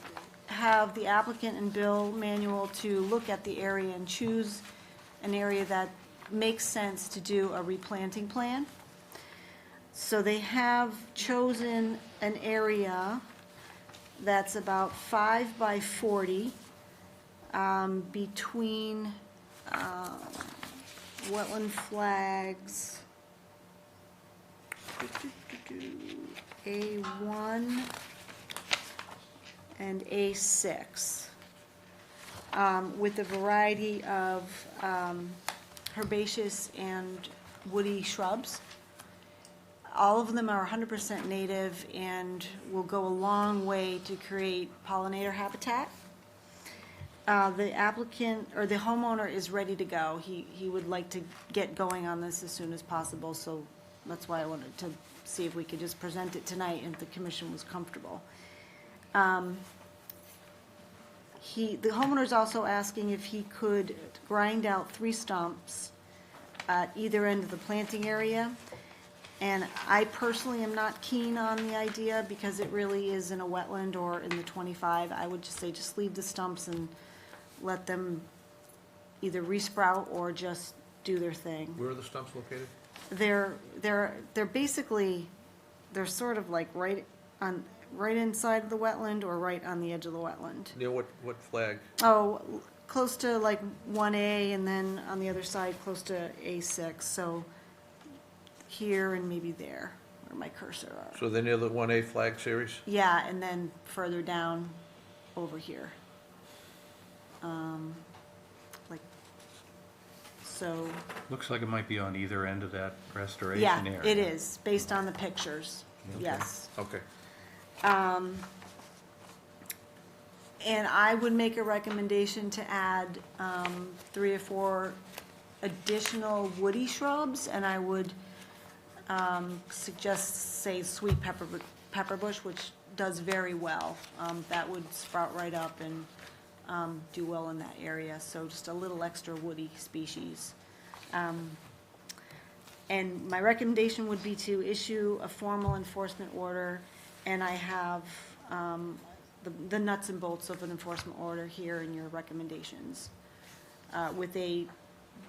Speaker 4: have the applicant and Bill Manuel to look at the area and choose an area that makes sense to do a replanting plan. So they have chosen an area that's about 5 by 40 between wetland flags A1 and A6 with a variety of herbaceous and woody shrubs. All of them are 100% native and will go a long way to create pollinator habitat. The applicant, or the homeowner, is ready to go. He would like to get going on this as soon as possible, so that's why I wanted to see if we could just present it tonight and if the commission was comfortable. The homeowner's also asking if he could grind out 3 stumps at either end of the planting area. And I personally am not keen on the idea because it really is in a wetland or in the 25. I would just say just leave the stumps and let them either resprout or just do their thing.
Speaker 1: Where are the stumps located?
Speaker 4: They're basically, they're sort of like right inside of the wetland or right on the edge of the wetland.
Speaker 1: Near what flag?
Speaker 4: Oh, close to like 1A and then on the other side close to A6. So here and maybe there where my cursor are.
Speaker 1: So they're near the 1A flag series?
Speaker 4: Yeah, and then further down over here. Like, so,
Speaker 3: Looks like it might be on either end of that restoration
Speaker 4: yeah,
Speaker 3: area.
Speaker 4: it is, based on the pictures, yes.
Speaker 1: Okay.
Speaker 4: And I would make a recommendation to add 3 or 4 additional woody shrubs, and I would suggest, say, sweet pepper bush, which does very well. That would sprout right up and do well in that area, so just a little extra woody species. And my recommendation would be to issue a formal enforcement order, and I have the nuts and bolts of an enforcement order here in your recommendations, with a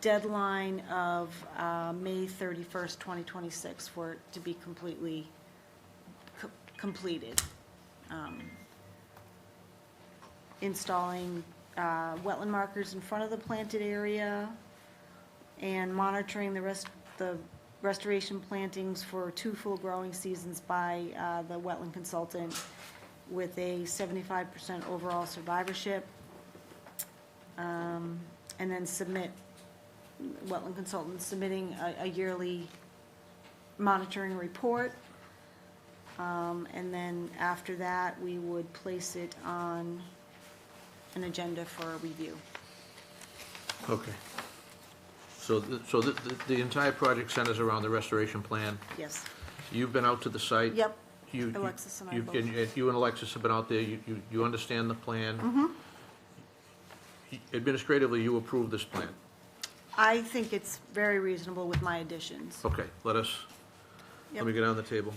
Speaker 4: deadline of May 31st, 2026 for it to be completely completed. Installing wetland markers in front of the planted area and monitoring the restoration plantings for 2 full growing seasons by the wetland consultant with a 75% overall survivorship. And then wetland consultant submitting a yearly monitoring report. And then after that, we would place it on an agenda for review.
Speaker 1: Okay. So the entire project centers around the restoration plan.
Speaker 4: Yes.
Speaker 1: You've been out to the site?
Speaker 4: Yep.
Speaker 1: You-
Speaker 4: Alexis and I
Speaker 1: you-
Speaker 4: both.
Speaker 1: You and Alexis have been out there, you understand the plan?
Speaker 4: Mm-hmm.
Speaker 1: Administratively, you approve this plan?
Speaker 4: I think it's very reasonable with my additions.
Speaker 1: Okay, let me
Speaker 4: Yep.
Speaker 1: get on the table.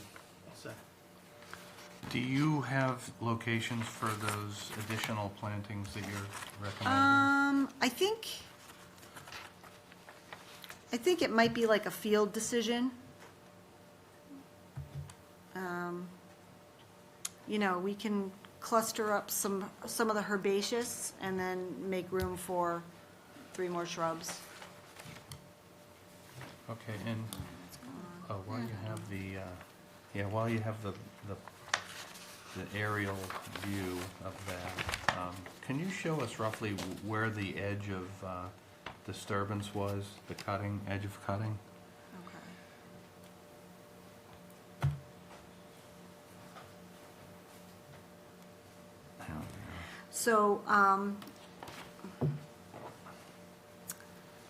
Speaker 3: Do you have locations for those additional plantings that you're recommending?
Speaker 4: I think it might be like a field decision. You know, we can cluster up some of the herbaceous and then make room for 3 more shrubs.
Speaker 3: Okay, and, while you have while you have the aerial view of that, can you show us roughly where the edge of disturbance was, the cutting, edge of cutting?
Speaker 4: Okay. So,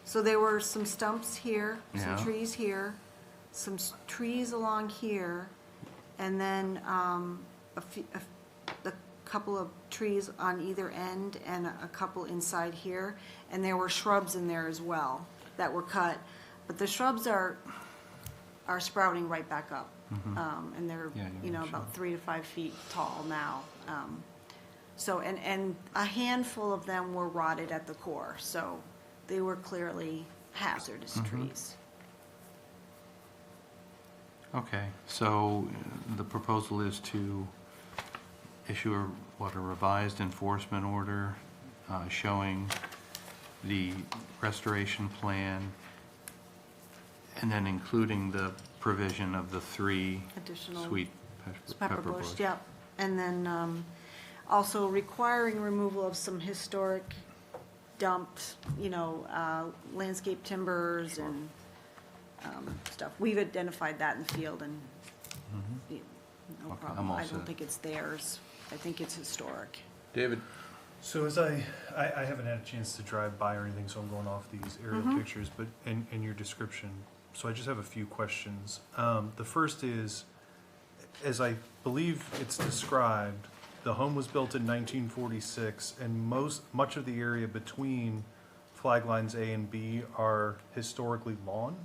Speaker 4: so there were some stumps here, some
Speaker 3: Yeah.
Speaker 4: trees here, some trees along here, and then a couple of trees on either end and a couple inside here. And there were shrubs in there as well that were cut. But the shrubs are sprouting right back up. And they're,
Speaker 3: Yeah, you
Speaker 4: you know,
Speaker 3: mentioned.
Speaker 4: about 3 to 5 feet tall now. So, and a handful of them were rotted at the core, so they were clearly hazardous trees.
Speaker 3: Okay, so the proposal is to issue a revised enforcement order showing the restoration plan and then including the provision of the 3
Speaker 4: Additional
Speaker 3: sweet
Speaker 4: pepper bush, yep. And then also requiring removal of some historic dumped, you know, landscape timbers and stuff. We've identified that in the field and yeah, no
Speaker 3: Okay,
Speaker 4: problem.
Speaker 3: I'm all
Speaker 4: I don't
Speaker 3: set.
Speaker 4: think it's theirs. I think it's historic.
Speaker 1: David?
Speaker 5: So as I haven't had a chance to drive by or anything, so I'm going off these aerial pictures, but in your description, so I just have a few questions. The first is, as I believe it's described, the home was built in 1946, and much of the area between flag lines A and B are historically lawn?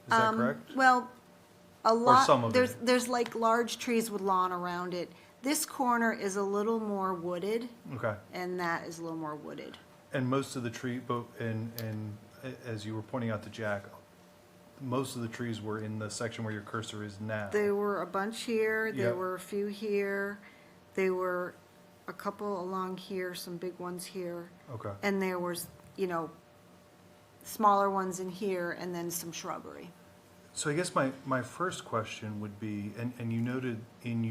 Speaker 5: Is that correct?
Speaker 4: Well, a lot,
Speaker 5: some of it.
Speaker 4: there's like large trees with lawn around it. This corner is a little more wooded,
Speaker 5: Okay.
Speaker 4: and that is a little more wooded.
Speaker 5: And most of the tree, and as you were pointing out to Jack, most of the trees were in the section where your cursor is now.
Speaker 4: There were a bunch here, there
Speaker 5: Yep.
Speaker 4: were a few here, there were a couple along here, some big ones here,
Speaker 5: Okay.
Speaker 4: and there was, you know, smaller ones in here, and then some shrubbery.
Speaker 5: So I guess my first question would be, and you noted in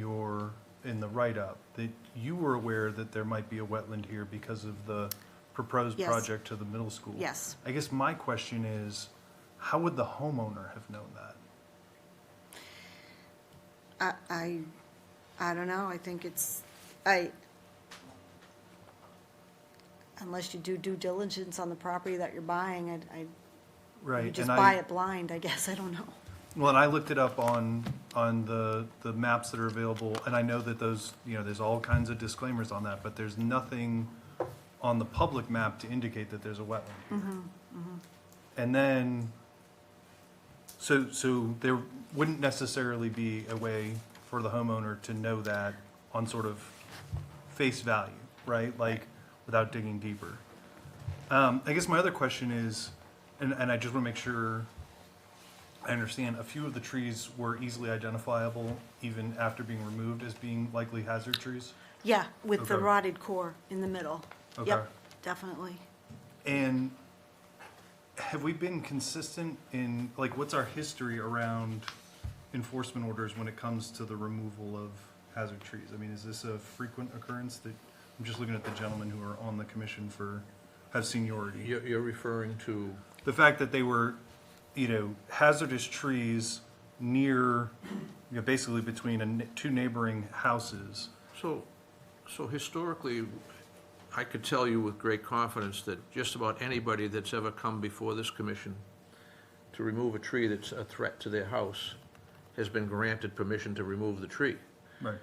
Speaker 5: the write-up that you were aware that there might be a wetland here because of the proposed
Speaker 4: Yes.
Speaker 5: project to the middle school.
Speaker 4: Yes.
Speaker 5: I guess my question is, how would the homeowner have known that?
Speaker 4: I don't know, I think it's, unless you do due diligence on the property that you're buying, you
Speaker 5: Right.
Speaker 4: just
Speaker 5: and
Speaker 4: buy it blind, I guess, I don't know.
Speaker 5: Well, and I looked it up on the maps that are available, and I know that those, there's all kinds of disclaimers on that, but there's nothing on the public map to indicate that there's a wetland here. And then, so there wouldn't necessarily be a way for the homeowner to know that on sort of face value, right? Like, without digging deeper. I guess my other question is, and I just want to make sure I understand, a few of the trees were easily identifiable even after being removed as being likely hazard trees?
Speaker 4: Yeah, with the
Speaker 5: Okay.
Speaker 4: rotted core in the middle.
Speaker 5: Okay.
Speaker 4: Yep, definitely.
Speaker 5: And have we been consistent in, like, what's our history around enforcement orders when it comes to the removal of hazard trees? I mean, is this a frequent occurrence that, I'm just looking at the gentlemen who are on the commission have seniority.
Speaker 1: You're referring to,
Speaker 5: The fact that they were, hazardous trees near, basically between two neighboring houses.
Speaker 1: so historically, I could tell you with great confidence that just about anybody that's ever come before this commission to remove a tree that's a threat to their house has been granted permission to remove the tree.
Speaker 5: Right.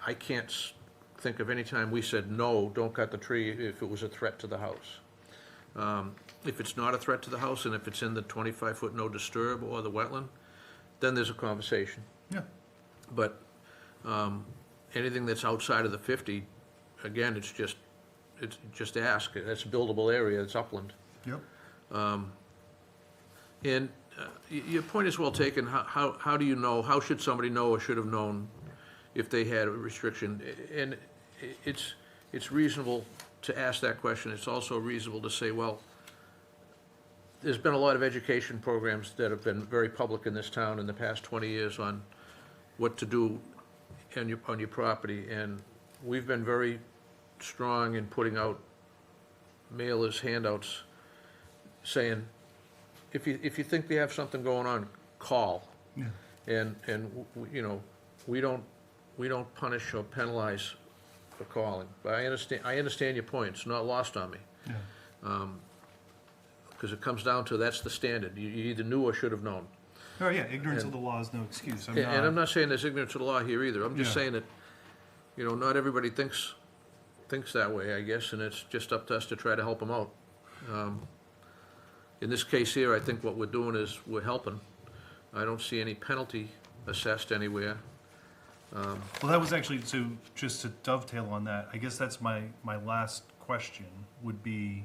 Speaker 1: I can't think of any time we said, no, don't cut the tree if it was a threat to the house. If it's not a threat to the house and if it's in the 25-foot no disturb or the wetland, then there's a conversation.
Speaker 5: Yeah.
Speaker 1: But anything that's outside of the 50, again, it's just ask. That's a buildable area, it's upland.
Speaker 5: Yep.
Speaker 1: And Your point is well taken. How do you know, how should somebody know or should have known if they had a restriction? And it's reasonable to ask that question. It's also reasonable to say, well, there's been a lot of education programs that have been very public in this town in the past 20 years on what to do on your property, and we've been very strong in putting out mailers, handouts, saying, if you think they have something going on, call.
Speaker 5: Yeah.
Speaker 1: And you know, we don't punish or penalize for calling. But I understand your point. It's not lost on me.
Speaker 5: Yeah.
Speaker 1: Because it comes down to, that's the standard. You either knew or should have known.
Speaker 5: Oh, yeah, ignorance of the law is no excuse.
Speaker 1: And I'm not saying there's ignorance of the law here either. I'm just
Speaker 5: Yeah.
Speaker 1: saying that, you know, not everybody thinks that way, I guess, and it's just up to us to try to help them out. In this case here, I think what we're doing is we're helping. I don't see any penalty assessed anywhere.
Speaker 5: Well, that was actually, so just to dovetail on that, I guess that's my last question would be,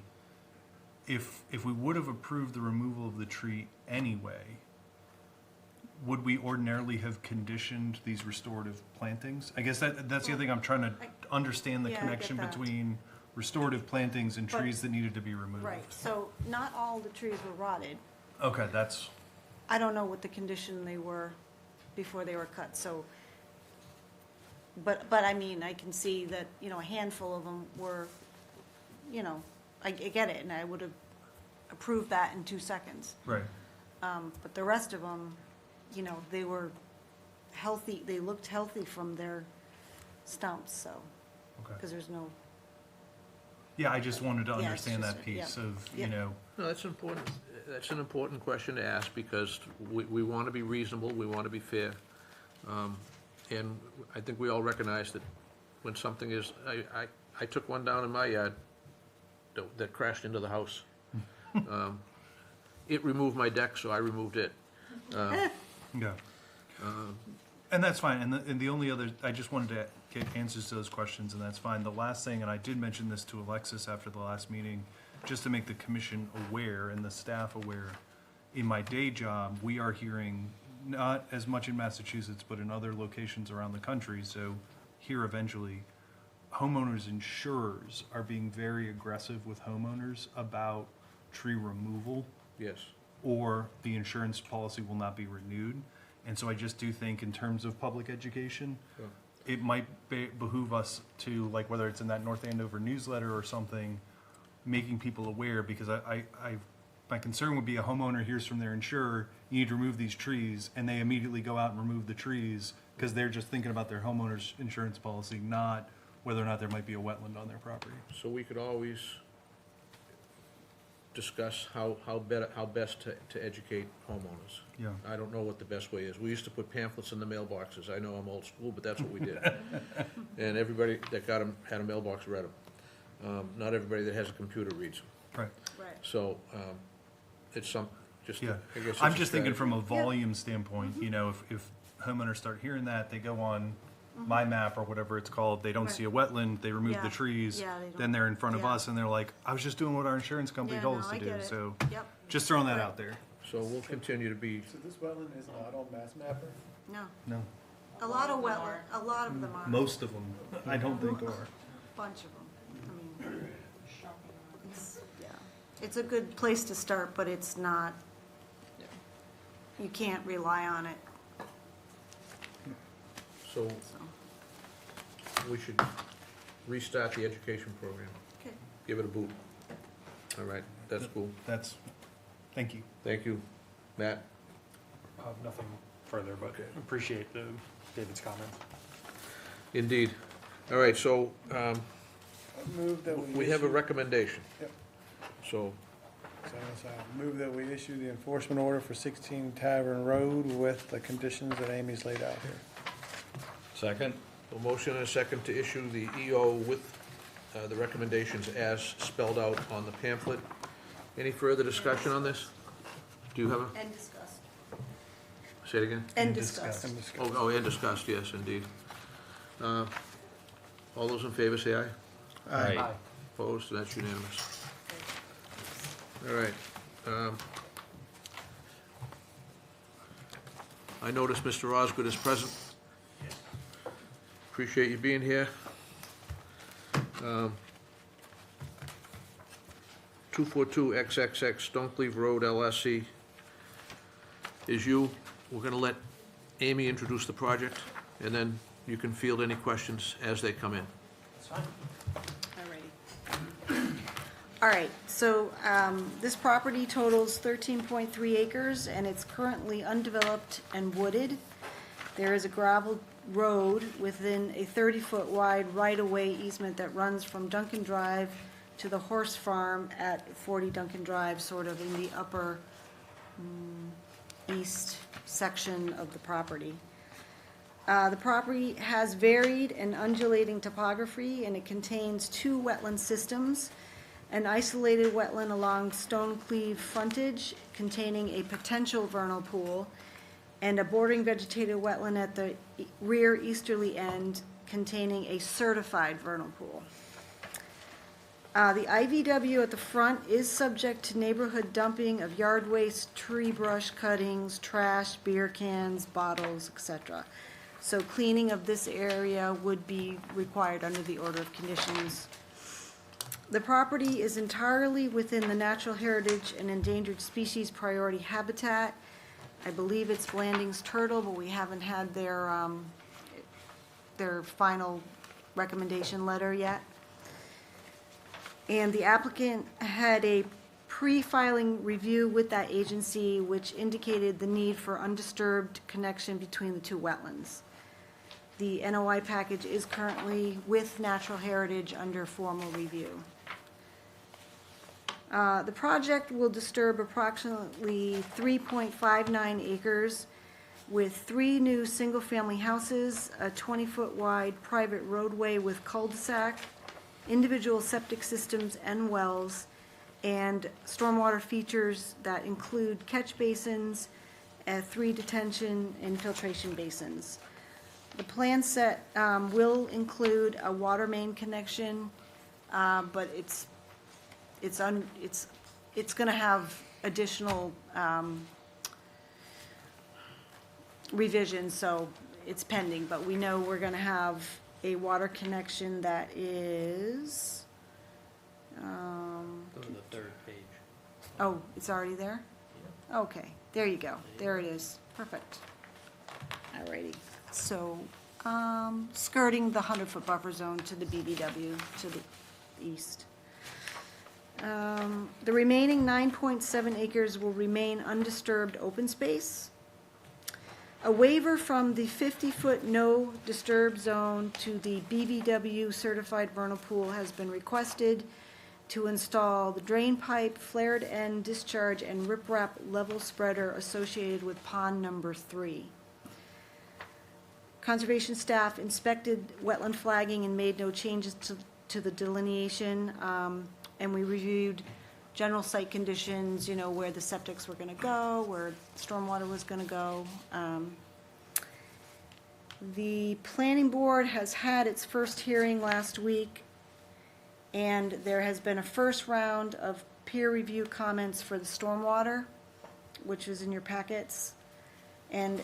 Speaker 5: if we would have approved the removal of the tree anyway, would we ordinarily have conditioned these restorative plantings? I guess that's the other thing I'm trying to understand, the
Speaker 4: Yeah, I get
Speaker 5: connection
Speaker 4: that.
Speaker 5: between restorative plantings and
Speaker 4: But-
Speaker 5: trees that needed to be removed.
Speaker 4: Right, so not all the trees were rotted.
Speaker 5: Okay, that's,
Speaker 4: I don't know what the condition they were before they were cut, so, but I mean, I can see that, you know, a handful of them were, you know, I get it, and I would have approved that in 2 seconds.
Speaker 5: right.
Speaker 4: But the rest of them, you know, they were healthy, they looked healthy from their stumps, so,
Speaker 5: Okay.
Speaker 4: because there's no,
Speaker 5: Yeah, I just wanted to
Speaker 4: Yeah, it's
Speaker 5: understand
Speaker 4: just-
Speaker 5: that piece
Speaker 4: yeah.
Speaker 5: of, you
Speaker 4: Yep.
Speaker 5: know,
Speaker 1: No, that's important. That's an important question to ask, because we want to be reasonable, we want to be fair. And I think we all recognize that when something is, I took one down in my yard that crashed into the house. It removed my deck, so I removed it.
Speaker 5: yeah. And that's fine, and the only other, I just wanted to get answers to those questions, and that's fine. The last thing, and I did mention this to Alexis after the last meeting, just to make the commission aware and the staff aware, in my day job, we are hearing, not as much in Massachusetts, but in other locations around the country, so here eventually, homeowners insurers are being very aggressive with homeowners about tree removal,
Speaker 1: Yes.
Speaker 5: or the insurance policy will not be renewed. And so I just do think in terms of public education,
Speaker 1: Sure.
Speaker 5: it might behoove us to, like, whether it's in that North Andover newsletter or something, making people aware, because my concern would be a homeowner hears from their insurer, you need to remove these trees, and they immediately go out and remove the trees, because they're just thinking about their homeowner's insurance policy, not whether or not there might be a wetland on their property.
Speaker 1: So we could always discuss how best to educate homeowners.
Speaker 5: Yeah.
Speaker 1: I don't know what the best way is. We used to put pamphlets in the mailboxes. I know I'm old school, but that's what we did. And everybody that got them, had a mailbox, read them. Not everybody that has a computer reads them.
Speaker 5: Right.
Speaker 4: right.
Speaker 1: So, it's just,
Speaker 5: Yeah,
Speaker 1: I guess.
Speaker 5: I'm
Speaker 1: it's a
Speaker 5: just thinking
Speaker 1: strategy.
Speaker 5: from a volume standpoint, you know, if homeowners start hearing that, they go on my map or whatever it's called, they don't
Speaker 4: Right.
Speaker 5: see a wetland, they remove
Speaker 4: Yeah.
Speaker 5: the trees,
Speaker 4: Yeah, they don't-
Speaker 5: then they're in front of
Speaker 4: yeah.
Speaker 5: us and they're like, I was just doing what our insurance company
Speaker 4: Yeah,
Speaker 5: told
Speaker 4: no,
Speaker 5: us to
Speaker 4: I
Speaker 5: do,
Speaker 4: get it.
Speaker 5: so
Speaker 4: Yep,
Speaker 5: just throwing that
Speaker 4: Right.
Speaker 5: out there.
Speaker 1: So we'll continue to be,
Speaker 2: So this wetland is not on Mass Mapper?
Speaker 4: no.
Speaker 5: No,
Speaker 4: A lot of wetland, a lot of them are.
Speaker 5: most of them, I don't think are.
Speaker 4: Bunch of them. I mean, yeah. It's a good place to start, but it's not, you can't rely on it,
Speaker 1: so
Speaker 4: so,
Speaker 1: we should restart the education program.
Speaker 4: okay.
Speaker 1: Give it a boot. All right, that's cool.
Speaker 5: That's, thank you.
Speaker 1: Thank you. Matt?
Speaker 8: Nothing further, but appreciate David's comments.
Speaker 1: Indeed. All right, so,
Speaker 2: Move that
Speaker 1: we have a recommendation.
Speaker 2: Yep.
Speaker 1: So,
Speaker 2: Move that we issue the enforcement order for 16 Tavern Road with the conditions that Amy's laid out here.
Speaker 8: Second?
Speaker 1: a motion and a second to issue the EO with the recommendations as spelled out on the pamphlet. Any further discussion on this? Do you have a,
Speaker 4: And discussed.
Speaker 1: say it again?
Speaker 4: And discussed.
Speaker 2: And discuss.
Speaker 1: Oh, and discussed, yes, indeed. All those in favor say aye.
Speaker 8: Aye.
Speaker 1: Opposed, that's unanimous. All right. I notice Mr. Osgood is present. Appreciate you being here. 242 XXX Stonecliff Road LSC is you. We're going to let Amy introduce the project, and then you can field any questions as they come in.
Speaker 4: Alrighty. All right, so this property totals 13.3 acres, and it's currently undeveloped and wooded. There is a gravel road within a 30-foot wide right-of-way easement that runs from Duncan Drive to the horse farm at 40 Duncan Drive, sort of in the upper east section of the property. The property has varied and undulating topography, and it contains 2 wetland systems, an isolated wetland along Stonecliff frontage containing a potential vernal pool, and a bordering vegetated wetland at the rear easterly end containing a certified vernal pool. The IVW at the front is subject to neighborhood dumping of yard waste, tree brush cuttings, trash, beer cans, bottles, etc. So cleaning of this area would be required under the order of conditions. The property is entirely within the Natural Heritage and Endangered Species Priority Habitat. I believe it's Blanding's turtle, but we haven't had their final recommendation letter yet. And the applicant had a pre-filing review with that agency, which indicated the need for undisturbed connection between the 2 wetlands. The NOI package is currently with Natural Heritage under formal review. The project will disturb approximately 3.59 acres with 3 new single-family houses, a 20-foot wide private roadway with cul-de-sac, individual septic systems and wells, and stormwater features that include catch basins, 3 detention and filtration basins. The plan set will include a water main connection, but it's going to have additional revisions, so it's pending, but we know we're going to have a water connection that is,
Speaker 3: Go to the 3rd page.
Speaker 4: oh, it's already there? Okay, there you go. There it is. Perfect. Alrighty. So, skirting the 100-foot buffer zone to the BBW to the east. The remaining 9.7 acres will remain undisturbed open space. A waiver from the 50-foot no disturb zone to the BVW certified vernal pool has been requested to install the drain pipe, flared end discharge, and riprap level spreader associated with pond number 3. Conservation staff inspected wetland flagging and made no changes to the delineation, and we reviewed general site conditions, you know, where the septics were going to go, where stormwater was going to go. The planning board has had its first hearing last week, and there has been a first round of peer review comments for the stormwater, which is in your packets. And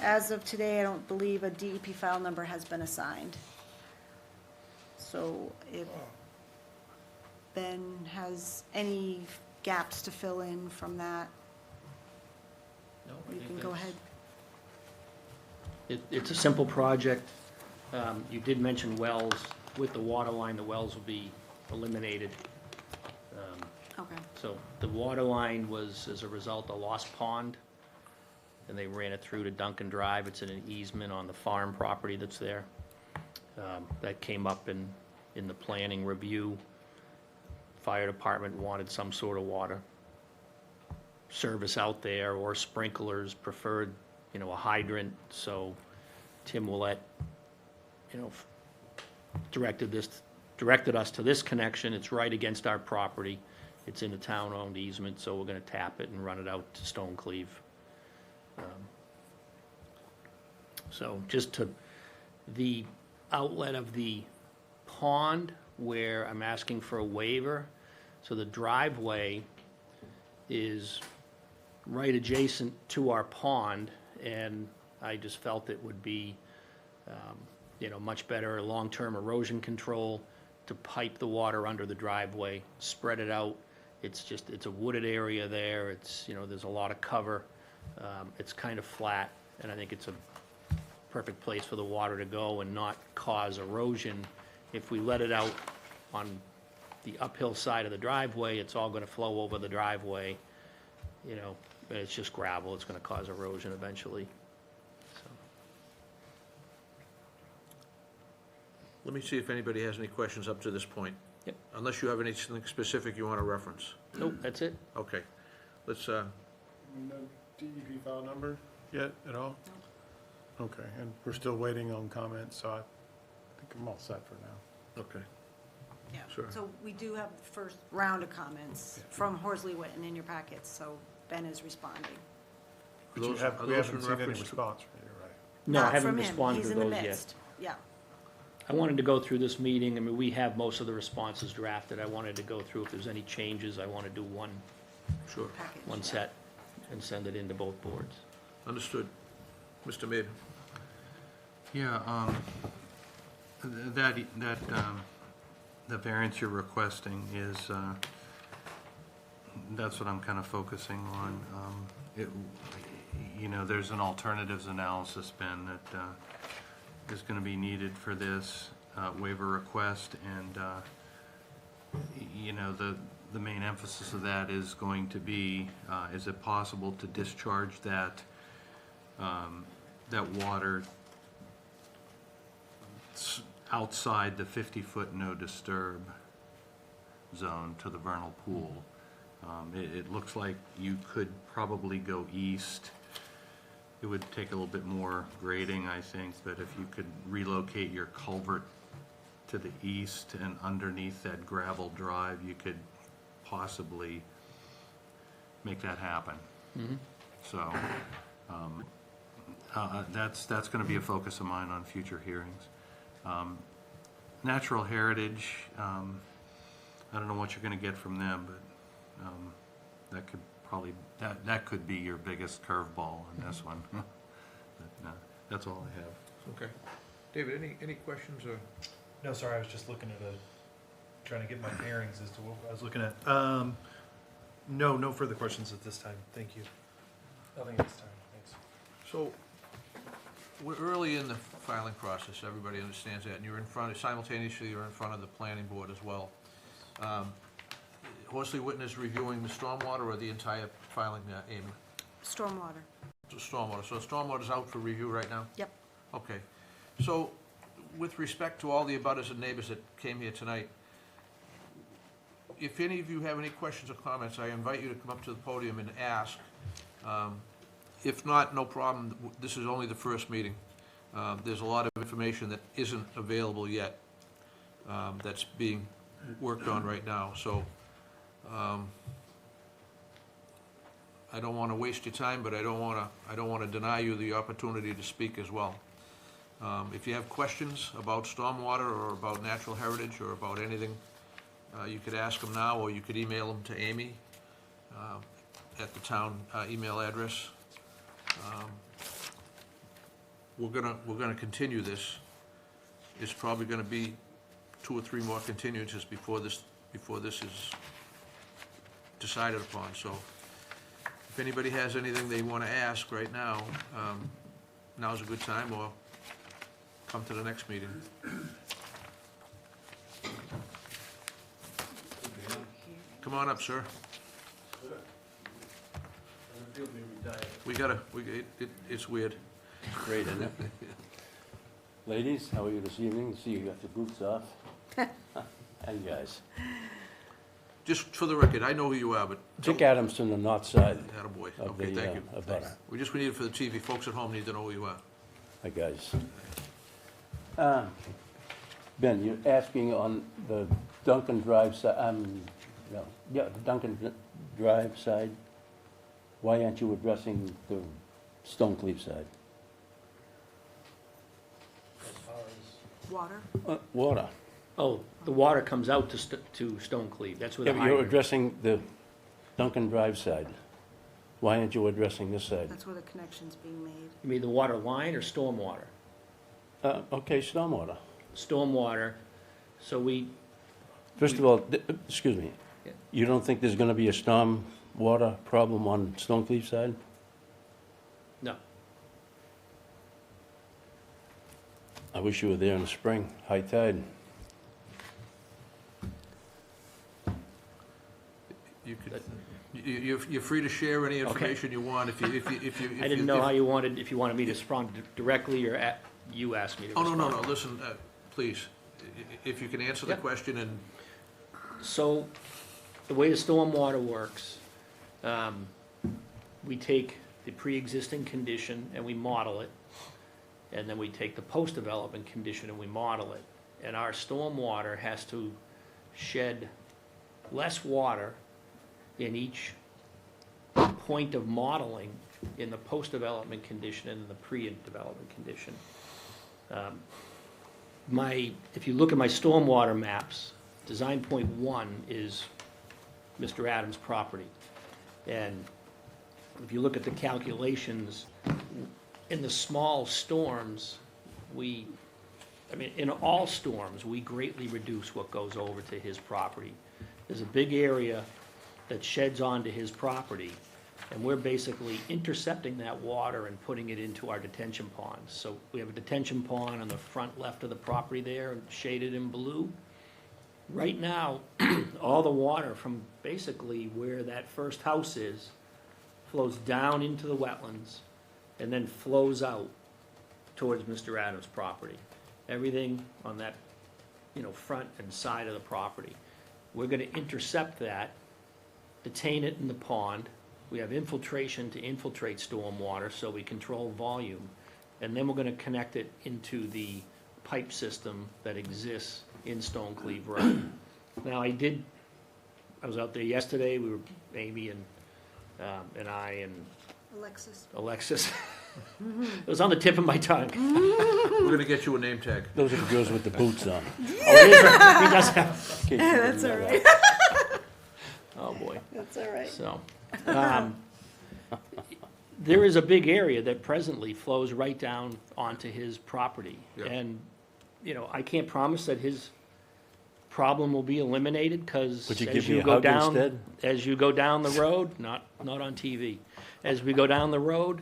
Speaker 4: as of today, I don't believe a DEP file number has been assigned. So if Ben has any gaps to fill in from that,
Speaker 12: No,
Speaker 4: you can go ahead.
Speaker 12: It's a simple project. You did mention wells. With the water line, the wells will be eliminated.
Speaker 4: Okay.
Speaker 12: So the water line was, as a result, a lost pond, and they ran it through to Duncan Drive. It's in an easement on the farm property that's there. That came up in the planning review. Fire department wanted some sort of water service out there, or sprinklers, preferred, you know, a hydrant. So Tim Willett, you know, directed us to this connection. It's right against our property. It's in a town-owned easement, so we're gonna tap it and run it out to Stonecliff. So just to the outlet of the pond where I'm asking for a waiver, so the driveway is right adjacent to our pond, and I just felt it would be, much better long-term erosion control to pipe the water under the driveway, spread it out. It's a wooded area there, there's a lot of cover. It's kind of flat, and I think it's a perfect place for the water to go and not cause erosion. If we let it out on the uphill side of the driveway, it's all gonna flow over the driveway, and it's just gravel, it's gonna cause erosion eventually. So,
Speaker 1: Let me see if anybody has any questions up to this point.
Speaker 12: Yep.
Speaker 1: Unless you have anything specific you want to reference.
Speaker 12: Nope, that's it.
Speaker 1: Okay. Let's,
Speaker 9: No DEP file number yet at all? Okay, and we're still waiting on comments, so I think I'm all set for now.
Speaker 1: okay.
Speaker 4: Yeah.
Speaker 1: Sure.
Speaker 4: So we do have the first round of comments from Horsley Witten in your packets, so Ben is responding.
Speaker 9: But you
Speaker 1: Those-
Speaker 9: have,
Speaker 1: are
Speaker 9: we
Speaker 1: those
Speaker 9: haven't
Speaker 1: in
Speaker 9: seen any
Speaker 1: reference to-
Speaker 9: response from you, right?
Speaker 12: No, I
Speaker 4: Not
Speaker 12: haven't
Speaker 4: from him.
Speaker 12: responded
Speaker 4: He's
Speaker 12: to
Speaker 4: in the
Speaker 12: those yet.
Speaker 4: midst. Yeah.
Speaker 12: I wanted to go through this meeting, we have most of the responses drafted. I wanted to go through, if there's any changes, I want to do one
Speaker 1: Sure.
Speaker 4: Package.
Speaker 12: set and send it into both boards.
Speaker 1: Understood. Mr. Mayor?
Speaker 3: Yeah, the variance you're requesting is, that's what I'm kind of focusing on. There's an alternatives analysis, Ben, that is going to be needed for this waiver request, and, the main emphasis of that is going to be, is it possible to discharge that water outside the 50-foot no disturb zone to the vernal pool? It looks like you could probably go east. It would take a little bit more grading, I think, but if you could relocate your culvert to the east and underneath that gravel drive, you could possibly make that happen. So, that's going to be a focus of mine on future hearings. Natural heritage, I don't know what you're going to get from them, but that could probably, that could be your biggest curveball in this one. But, that's all I have.
Speaker 1: Okay. David, any questions or?
Speaker 5: No, sorry, I was just looking at trying to get my bearings as to what I was looking at. No further questions at this time. Thank you. Nothing at this time, thanks.
Speaker 1: So, we're early in the filing process, everybody understands that, and simultaneously, you're in front of the planning board as well. Horsley Witten is reviewing the stormwater or the entire filing, Amy?
Speaker 4: Stormwater.
Speaker 1: Stormwater, so stormwater's out for review right now?
Speaker 4: Yep.
Speaker 1: Okay. So, with respect to all the abutters and neighbors that came here tonight, if any of you have any questions or comments, I invite you to come up to the podium and ask. If not, no problem, this is only the first meeting. There's a lot of information that isn't available yet, that's being worked on right now, so I don't want to waste your time, but I don't want to deny you the opportunity to speak as well. If you have questions about stormwater or about natural heritage or about anything, you could ask them now, or you could email them to Amy at the town email address. We're gonna continue this. It's probably gonna be 2 or 3 more continuances before this is decided upon. So if anybody has anything they want to ask right now, now's a good time, or come to the next meeting. Come on up, sir. It's weird.
Speaker 13: Great, isn't it? Ladies, how are you this evening? See you got your boots off. How you guys?
Speaker 1: Just for the record, I know who you are, but.
Speaker 13: Dick Adams from the north side
Speaker 1: Attaboy.
Speaker 13: of
Speaker 1: Okay,
Speaker 13: the
Speaker 1: thank you.
Speaker 13: abutter.
Speaker 1: We just need it for the TV. Folks at home need to know who you are.
Speaker 13: Hi, guys. Ben, you're asking on the Duncan Drive side, the Duncan Drive side, why aren't you addressing the Stone Cleave side?
Speaker 4: Water?
Speaker 13: Water.
Speaker 12: Oh, the water comes out to Stone Cleave, that's where the
Speaker 13: Yeah, but you're
Speaker 12: hydrant.
Speaker 13: addressing the Duncan Drive side. Why aren't you addressing this side?
Speaker 4: That's where the connection's being made.
Speaker 12: You mean the water line or stormwater?
Speaker 13: Okay, stormwater.
Speaker 12: Stormwater, so
Speaker 13: First of all, excuse me,
Speaker 12: Yeah.
Speaker 13: you don't think there's gonna be a storm water problem on Stonecliff side?
Speaker 12: no.
Speaker 13: I wish you were there in the spring, high tide.
Speaker 1: You could, you're free to share any information you want if you.
Speaker 12: I didn't know how you wanted, if you wanted me to respond directly or you asked me to
Speaker 1: Oh,
Speaker 12: respond.
Speaker 1: no, listen, please, if you can answer the
Speaker 12: Yeah.
Speaker 1: question and,
Speaker 12: So, the way the stormwater works, we take the pre-existing condition and we model it, and then we take the post-development condition and we model it. And our stormwater has to shed less water in each point of modeling in the post-development condition and in the pre-development condition. If you look at my stormwater maps, design point 1 is Mr. Adams' property. And if you look at the calculations, in the small storms, in all storms, we greatly reduce what goes over to his property. There's a big area that sheds onto his property, and we're basically intercepting that water and putting it into our detention ponds. So we have a detention pond on the front left of the property there, shaded in blue. Right now, all the water from basically where that first house is flows down into the wetlands and then flows out towards Mr. Adams' property. Everything on that, front and side of the property. We're gonna intercept that, detain it in the pond. We have infiltration to infiltrate stormwater, so we control volume. And then we're gonna connect it into the pipe system that exists in Stonecliff Road. Now, I was out there yesterday, Amy and I and Alexis. It was on the tip of my tongue.
Speaker 1: we're gonna get you a name tag.
Speaker 13: Those are the girls with the boots on.
Speaker 12: Oh, it is, he does have,
Speaker 13: Okay,
Speaker 4: That's all right.
Speaker 12: oh, boy.
Speaker 4: That's all right.
Speaker 12: So, there is a big area that presently flows right down onto his property.
Speaker 1: Yeah.
Speaker 12: And, I can't promise that his problem will be eliminated, because
Speaker 13: Would you
Speaker 12: as
Speaker 13: give me
Speaker 12: you
Speaker 13: a
Speaker 12: go
Speaker 13: hug
Speaker 12: down,
Speaker 13: instead?
Speaker 12: as you go down the road, not on TV, as we go down the road,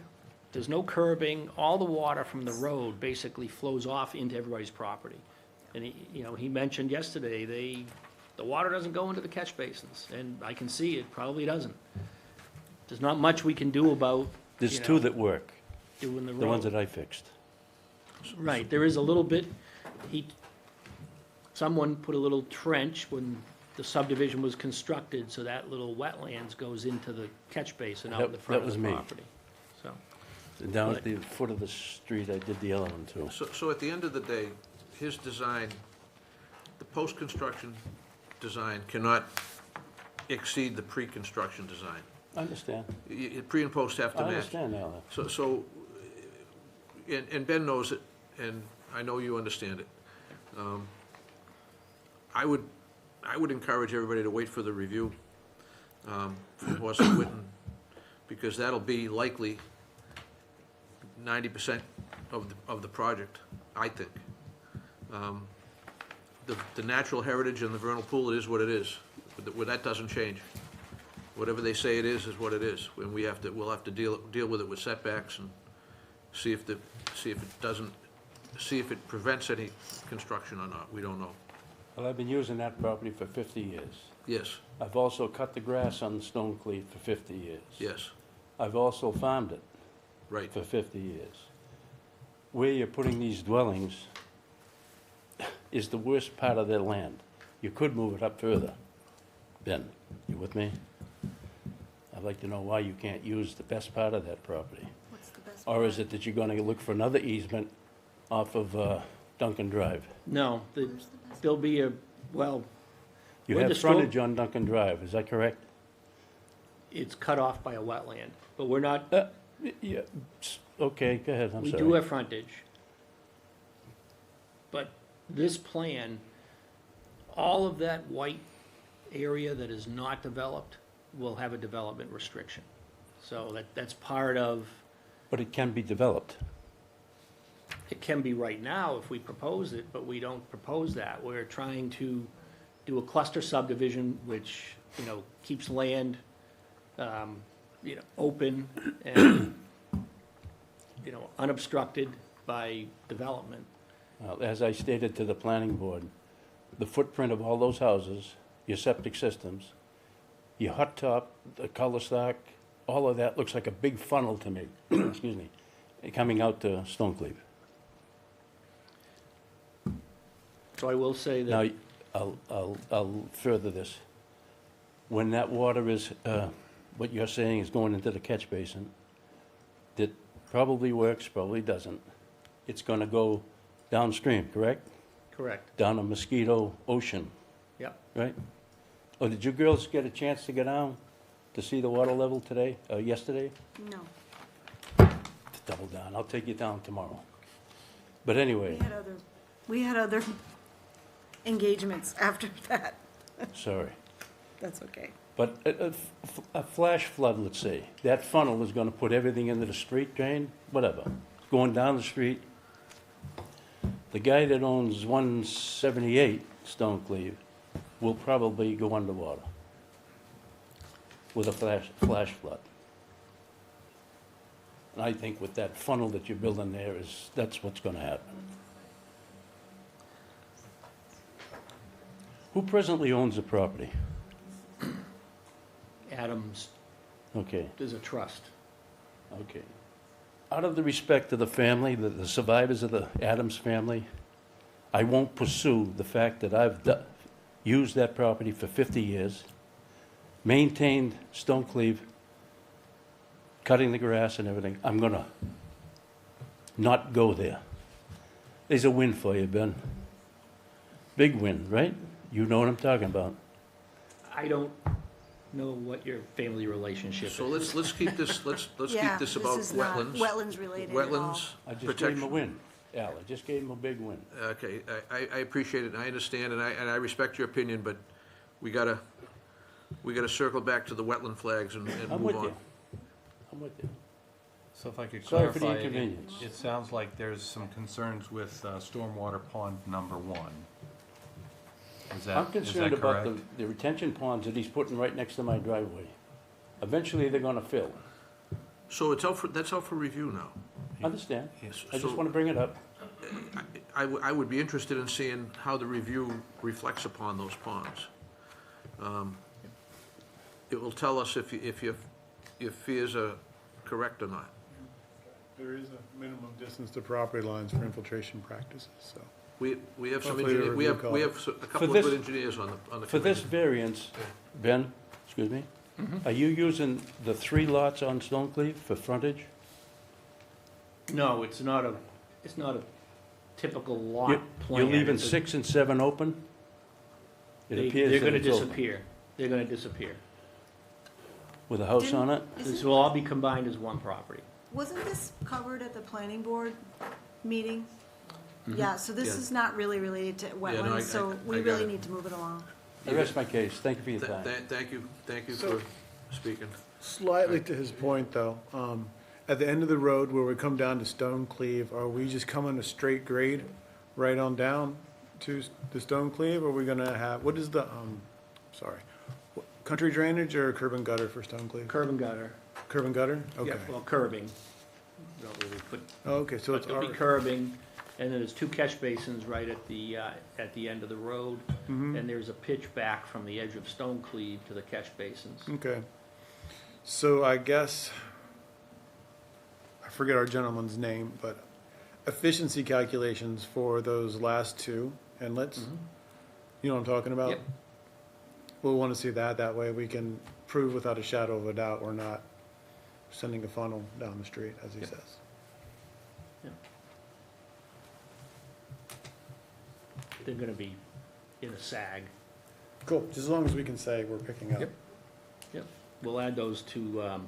Speaker 12: there's no curbing, all the water from the road basically flows off into everybody's property. And he mentioned yesterday, the water doesn't go into the catch basins, and I can see it probably doesn't. There's not much we can do about,
Speaker 13: There's two that work,
Speaker 12: doing the road.
Speaker 13: the ones that I fixed.
Speaker 12: Right, there is a little bit, someone put a little trench when the subdivision was constructed, so that little wetlands goes into the catch basin out in the
Speaker 13: That-
Speaker 12: front
Speaker 13: that
Speaker 12: of the
Speaker 13: was me.
Speaker 12: property. So,
Speaker 13: And down at the foot of the street, I did the other one too.
Speaker 1: So at the end of the day, his design, the post-construction design cannot exceed the pre-construction design.
Speaker 13: I understand.
Speaker 1: Pre and post have
Speaker 13: I
Speaker 1: to match.
Speaker 13: understand now.
Speaker 1: And Ben knows it, and I know you understand it. I would encourage everybody to wait for the review from Horst and Witten, because that'll be likely 90% of the project, I think. The natural heritage and the vernal pool, it is what it is. That doesn't change. Whatever they say it is what it is. And we'll have to deal with it with setbacks and see if it prevents any construction or not. We don't know.
Speaker 13: Well, I've been using that property for 50 years.
Speaker 1: Yes,
Speaker 13: I've also cut the grass on Stonecliff for 50 years.
Speaker 1: yes,
Speaker 13: I've also farmed it
Speaker 1: right.
Speaker 13: for 50 years. Where you're putting these dwellings is the worst part of their land. You could move it up further. Ben, you with me? I'd like to know why you can't use the best part of that property.
Speaker 4: What's the best
Speaker 13: Or is it that you're gonna look for another easement off of Duncan Drive?
Speaker 12: no, there'll be
Speaker 13: You
Speaker 12: Where
Speaker 13: have
Speaker 12: the store-
Speaker 13: frontage on Duncan Drive, is that correct?
Speaker 12: it's cut off by a wetland, but we're not,
Speaker 13: Yeah, okay, go ahead, I'm
Speaker 12: we
Speaker 13: sorry.
Speaker 12: do have frontage. But this plan, all of that white area that is not developed will have a development restriction. So that's part of,
Speaker 13: But it can be developed.
Speaker 12: it can be right now if we propose it, but we don't propose that. We're trying to do a cluster subdivision, which, keeps land, open and, unobstructed by development.
Speaker 13: Well, as I stated to the planning board, the footprint of all those houses, your septic systems, your hot top, the cul-de-sac, all of that looks like a big funnel to me, excuse me, coming out to Stonecliff.
Speaker 12: So I will say
Speaker 13: Now,
Speaker 12: that,
Speaker 13: I'll further this. When that water is, what you're saying is going into the catch basin, that probably works, probably doesn't. It's gonna go downstream, correct?
Speaker 12: correct,
Speaker 13: Down a Mosquito Ocean,
Speaker 12: yep.
Speaker 13: right? Oh, did you girls get a chance to get down to see the water level today, yesterday?
Speaker 4: No,
Speaker 13: Double down, I'll take you down tomorrow. But anyway,
Speaker 4: we had other engagements after that.
Speaker 13: sorry.
Speaker 4: That's okay.
Speaker 13: But a flash flood, let's say, that funnel is gonna put everything into the street drain, whatever, going down the street. The guy that owns 178 Stonecliff will probably go underwater with a flash flood. And I think with that funnel that you're building there that's what's gonna happen. Who presently owns the property?
Speaker 12: Adams
Speaker 13: Okay.
Speaker 12: is a trust.
Speaker 13: Okay. Out of the respect of the family, the survivors of the Adams family, I won't pursue the fact that I've used that property for 50 years, maintained Stonecliff, cutting the grass and everything. I'm gonna not go there. There's a win for you, Ben. Big win, right? You know what I'm talking about.
Speaker 12: I don't know what your family relationship is.
Speaker 1: So let's keep this, let's
Speaker 4: Yeah,
Speaker 1: keep this about
Speaker 4: is not
Speaker 1: wetlands.
Speaker 4: wetlands related at all.
Speaker 1: Wetlands,
Speaker 13: I just gave him a
Speaker 1: protection.
Speaker 13: win, Al. I just gave him a big win.
Speaker 1: Okay, I appreciate it, and I understand, and I respect your opinion, but we gotta circle back to the wetland flags and
Speaker 13: I'm
Speaker 1: move
Speaker 13: with
Speaker 1: on.
Speaker 13: you. I'm with you.
Speaker 3: So if I could
Speaker 13: Sorry for the
Speaker 3: clarify,
Speaker 13: inconvenience.
Speaker 3: it sounds like there's some concerns with stormwater pond number 1. Is that
Speaker 13: I'm
Speaker 3: is
Speaker 13: concerned
Speaker 3: that
Speaker 13: about
Speaker 3: correct?
Speaker 13: the retention ponds that he's putting right next to my driveway. Eventually, they're gonna fill.
Speaker 1: So that's out for review now.
Speaker 13: Understand?
Speaker 1: Yes,
Speaker 13: I just
Speaker 1: so-
Speaker 13: wanna bring it up.
Speaker 1: I would be interested in seeing how the review reflects upon those ponds. It will tell us if your fears are correct or not.
Speaker 9: There is a minimum distance to property lines for infiltration practices, so.
Speaker 1: We have some
Speaker 9: Hopefully the
Speaker 1: engineers, we
Speaker 9: review
Speaker 1: have a couple of
Speaker 13: this-
Speaker 1: good engineers on the
Speaker 13: For this
Speaker 1: committee.
Speaker 13: variance, Ben, excuse me, are you using the 3 lots on Stonecliff for frontage?
Speaker 12: No, it's not a typical lot
Speaker 13: You're
Speaker 12: plan.
Speaker 13: you're leaving
Speaker 12: It's a-
Speaker 13: 6 and 7 open? It appears
Speaker 12: They're
Speaker 13: that
Speaker 12: gonna
Speaker 13: it's open.
Speaker 12: disappear. They're gonna disappear.
Speaker 13: With a house on it?
Speaker 12: This will all be combined as one property.
Speaker 4: Wasn't this covered at the planning board meeting?
Speaker 12: Mm-hmm.
Speaker 4: Yeah, so this
Speaker 1: Yeah.
Speaker 4: is not really related to
Speaker 1: no,
Speaker 4: wetlands, so we
Speaker 1: I got
Speaker 4: really
Speaker 1: it.
Speaker 4: need to move it along.
Speaker 13: I rest my case. Thank you for your
Speaker 1: Th-
Speaker 13: time.
Speaker 1: th- Thank you
Speaker 9: So-
Speaker 1: for speaking.
Speaker 9: Slightly to his point, though, at the end of the road where we come down to Stonecliff, are we just coming a straight grade right on down to the Stonecliff? Or are we gonna have, what is the, country drainage or curb and gutter for Stonecliff?
Speaker 12: Curb and gutter.
Speaker 9: Curb and gutter?
Speaker 12: Yeah,
Speaker 9: Okay.
Speaker 12: well, curbing. Don't really put,
Speaker 9: Oh, okay, so
Speaker 12: but
Speaker 9: it's
Speaker 12: there'll be
Speaker 9: already,
Speaker 12: curbing, and then there's 2 catch basins right at the end of the road.
Speaker 9: Mhm.
Speaker 12: And there's a pitch back from the edge of Stonecliff to the catch basins.
Speaker 9: Okay. So I guess, I forget our gentleman's name, but efficiency calculations for those last 2 inlets, you know what I'm talking about?
Speaker 12: Yep.
Speaker 9: We'll want to see that, that way we can prove without a shadow of a doubt we're not sending a funnel down the street, as he says.
Speaker 12: They're gonna be in a sag.
Speaker 9: Cool, just as long as we can say we're picking up.
Speaker 12: Yep. Yep, we'll add those to,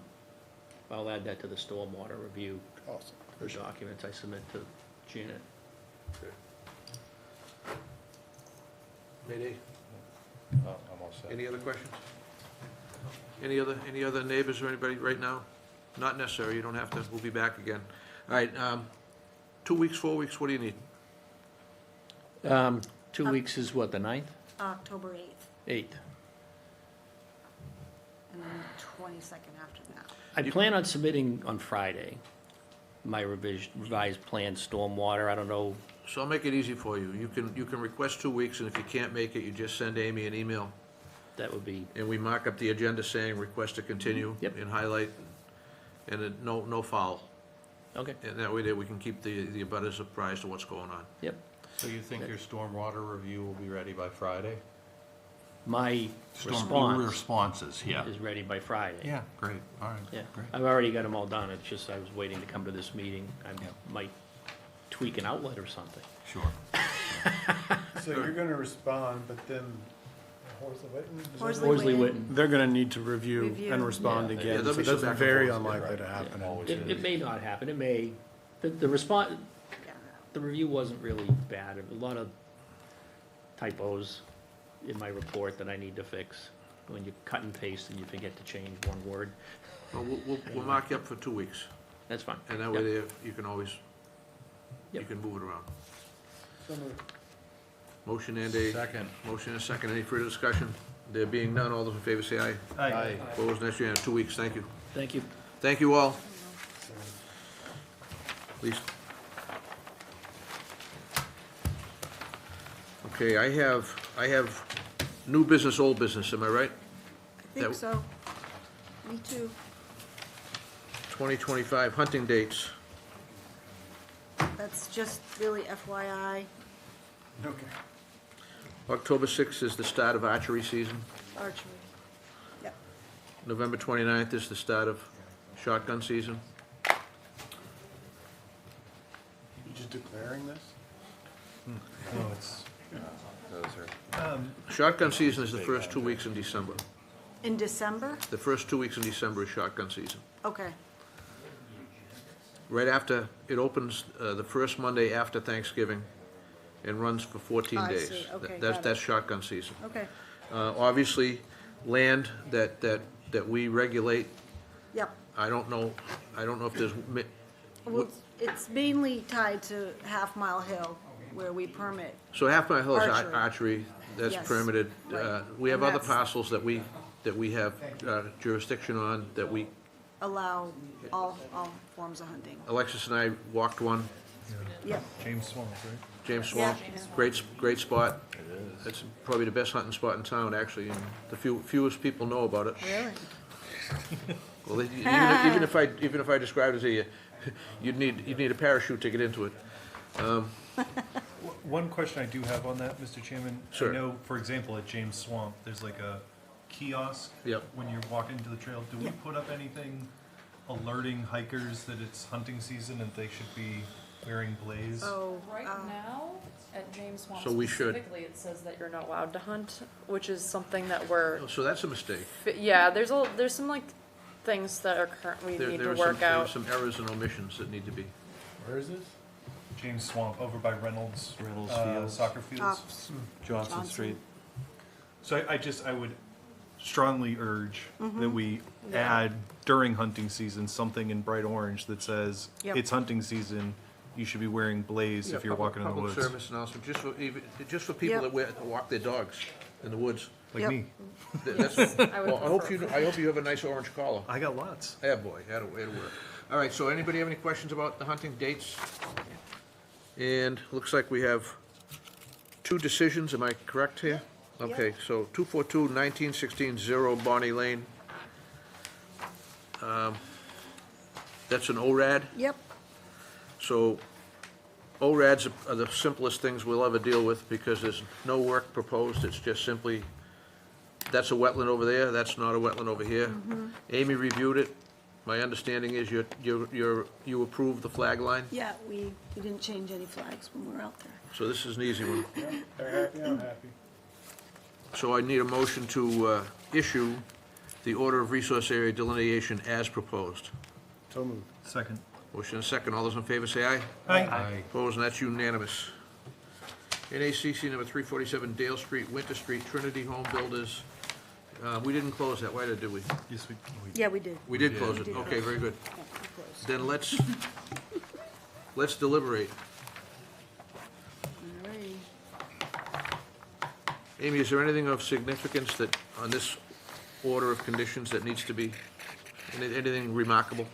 Speaker 12: I'll add that to the stormwater review
Speaker 9: Awesome. Appreciate it.
Speaker 12: documents I submit to Janet.
Speaker 1: Mayday,
Speaker 3: I'm all set.
Speaker 1: any other questions? Any other neighbors or anybody right now? Not necessary, you don't have to, we'll be back again. All right, 2 weeks, 4 weeks, what do you need?
Speaker 12: 2 weeks is what, the 9th?
Speaker 4: October 8th,
Speaker 12: 8th.
Speaker 4: and then the 22nd after that.
Speaker 12: I plan on submitting on Friday my revised plan stormwater. I don't know,
Speaker 1: So I'll make it easy for you. You can request 2 weeks, and if you can't make it, you just send Amy an email,
Speaker 12: that would be,
Speaker 1: and we mark up the agenda saying request to continue.
Speaker 12: Yep.
Speaker 1: And highlight, and no foul.
Speaker 12: okay,
Speaker 1: And that way there we can keep the abutters apprised of what's going on.
Speaker 12: yep.
Speaker 3: So you think your stormwater review will be ready by Friday?
Speaker 12: My
Speaker 3: Storm
Speaker 12: response
Speaker 3: responses, yeah.
Speaker 12: is ready by Friday.
Speaker 3: Yeah, great, all right,
Speaker 12: Yeah,
Speaker 3: great.
Speaker 12: I've already got them all done. It's just I was waiting to come to this meeting. I
Speaker 3: Yep.
Speaker 12: might tweak an outlet or something.
Speaker 3: Sure.
Speaker 5: So you're gonna respond, but then Horsley Witten? is that
Speaker 4: Horsley
Speaker 5: what-
Speaker 12: Horsley
Speaker 4: Witten.
Speaker 12: Witten.
Speaker 9: They're gonna need to review
Speaker 4: Review.
Speaker 9: and respond
Speaker 3: Yeah,
Speaker 1: yeah,
Speaker 9: again,
Speaker 1: there'll
Speaker 9: so
Speaker 1: be some
Speaker 9: that's
Speaker 1: back and
Speaker 9: very
Speaker 1: forth.
Speaker 9: unlikely to
Speaker 12: Yeah.
Speaker 9: happen.
Speaker 3: Always
Speaker 12: It
Speaker 3: is.
Speaker 12: may not happen. It may, the response,
Speaker 4: Yeah.
Speaker 12: the review wasn't really bad. A lot of typos in my report that I need to fix. When you cut and paste and you forget to change one word,
Speaker 1: Well, we'll mark you up for 2 weeks,
Speaker 12: that's fine.
Speaker 1: and that way there, you can always, you
Speaker 12: Yep.
Speaker 1: can move it around. Motion and a.
Speaker 3: Second.
Speaker 1: Motion and a second. Any further discussion? There being none, all those in favor say aye.
Speaker 5: Aye.
Speaker 1: Opposed, next unanimous. 2 weeks, thank you.
Speaker 12: Thank you.
Speaker 1: Thank you all. Please. Okay, I have new business, old business, am I right?
Speaker 4: I think
Speaker 1: That-
Speaker 4: so. Me too.
Speaker 1: 2025 hunting dates.
Speaker 4: That's just really FYI,
Speaker 5: Okay.
Speaker 1: October 6th is the start of archery season.
Speaker 4: archery. Yep.
Speaker 1: November 29th is the start of shotgun season.
Speaker 9: You just declaring this?
Speaker 5: No, it's,
Speaker 3: Those are.
Speaker 1: Shotgun season is the first 2 weeks in December.
Speaker 4: In December?
Speaker 1: The first 2 weeks in December is shotgun season.
Speaker 4: Okay,
Speaker 1: Right after, it opens the first Monday after Thanksgiving and runs for 14
Speaker 4: I
Speaker 1: days.
Speaker 4: see. Okay,
Speaker 1: That's,
Speaker 4: got it.
Speaker 1: that's shotgun season.
Speaker 4: okay.
Speaker 1: Obviously, land that we regulate,
Speaker 4: Yep.
Speaker 1: I don't know if there's,
Speaker 4: Well, it's mainly tied to Half Mile Hill, where we permit.
Speaker 1: so Half Mile Hill is
Speaker 4: Archery.
Speaker 1: archery, that's
Speaker 4: Yes,
Speaker 1: permitted.
Speaker 4: right.
Speaker 1: We have
Speaker 4: And
Speaker 1: other
Speaker 4: that's-
Speaker 1: parcels that we have jurisdiction on, that we,
Speaker 4: Allow all forms of hunting.
Speaker 1: Alexis and I walked one,
Speaker 4: Yep.
Speaker 5: James Swamp, right?
Speaker 1: James Swamp, great spot. It's probably the best hunting spot in town, actually, and the fewest people know about it.
Speaker 4: Really?
Speaker 1: Well, even if I described it to you, you'd need a parachute to get into it.
Speaker 5: One question I do have on that, Mr. Chairman.
Speaker 1: Sure.
Speaker 5: I know, for example, at James Swamp, there's like a kiosk.
Speaker 1: Yep.
Speaker 5: When you're walking into the trail. Do we put up anything alerting hikers that it's hunting season and they should be wearing blaze?
Speaker 4: Oh,
Speaker 14: Right now, at James Swamp
Speaker 1: So we should.
Speaker 14: specifically, it says that you're not allowed to hunt, which is something that we're,
Speaker 1: So that's a mistake.
Speaker 14: yeah, there's some like things that are we
Speaker 1: There
Speaker 14: need
Speaker 1: there
Speaker 14: to
Speaker 1: are some,
Speaker 14: work
Speaker 1: there are
Speaker 14: out.
Speaker 1: some errors and omissions that need to be.
Speaker 5: Where is this? James Swamp, over by Reynolds.
Speaker 8: Reynolds Fields.
Speaker 5: Soccer fields.
Speaker 8: Johnson Street.
Speaker 5: So I would strongly urge
Speaker 4: Mm-hmm.
Speaker 5: that we add during hunting season something in bright orange that says,
Speaker 4: Yep.
Speaker 5: it's hunting season, you should be wearing blaze if you're walking in the woods.
Speaker 1: Public service announcement, just for people
Speaker 4: Yep.
Speaker 1: that walk their dogs in the woods.
Speaker 5: Like
Speaker 4: Yep.
Speaker 5: me.
Speaker 1: That's,
Speaker 14: I would
Speaker 1: well,
Speaker 14: prefer.
Speaker 1: I hope you have a nice orange collar.
Speaker 5: I got lots.
Speaker 1: Yeah, boy, that'll work. All right, so anybody have any questions about the hunting dates? And looks like we have 2 decisions, am I correct here? Okay, so 242-1916-0 Bonnie Lane. That's an ORAD.
Speaker 4: Yep.
Speaker 1: So ORADs are the simplest things we'll ever deal with because there's no work proposed. It's just simply, that's a wetland over there, that's not a wetland over here. Amy reviewed it. My understanding is you approved the flag line,
Speaker 4: Yeah, we didn't change any flags when we were out there.
Speaker 1: so this is an easy one.
Speaker 5: They're happy, I'm happy.
Speaker 1: So I need a motion to issue the order of resource area delineation as proposed.
Speaker 9: So moved.
Speaker 5: Second.
Speaker 1: Motion and second. All those in favor say aye.
Speaker 5: Aye.
Speaker 1: Opposed, and that's unanimous. NACC number 347 Dale Street, Winter Street, Trinity Home Builders, We didn't close that, why did we?
Speaker 5: Yes, we,
Speaker 4: Yeah, we did.
Speaker 1: We did close it,
Speaker 4: did.
Speaker 1: okay, very good.
Speaker 4: Yeah, we closed.
Speaker 1: Then let's deliberate.
Speaker 4: Alrighty.
Speaker 1: Amy, is there anything of significance that, on this order of conditions that needs to be, anything remarkable?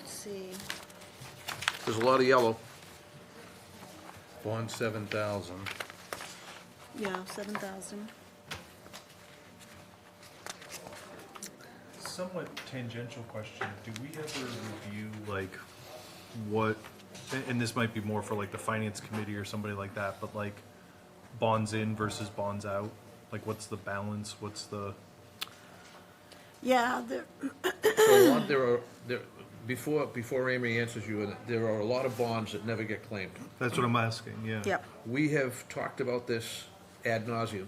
Speaker 4: Let's see.
Speaker 1: There's a lot of yellow.
Speaker 3: Bond 7,000.
Speaker 4: Yeah, 7,000.
Speaker 5: somewhat tangential question. Do we ever review like what, and this might be more for like the finance committee or somebody like that, but like bonds in versus bonds out? Like what's the balance? What's the?
Speaker 4: Yeah,
Speaker 1: So before Amy answers you, there are a lot of bonds that never get claimed.
Speaker 5: That's what I'm asking, yeah.
Speaker 4: yep.
Speaker 1: We have talked about this ad nauseum,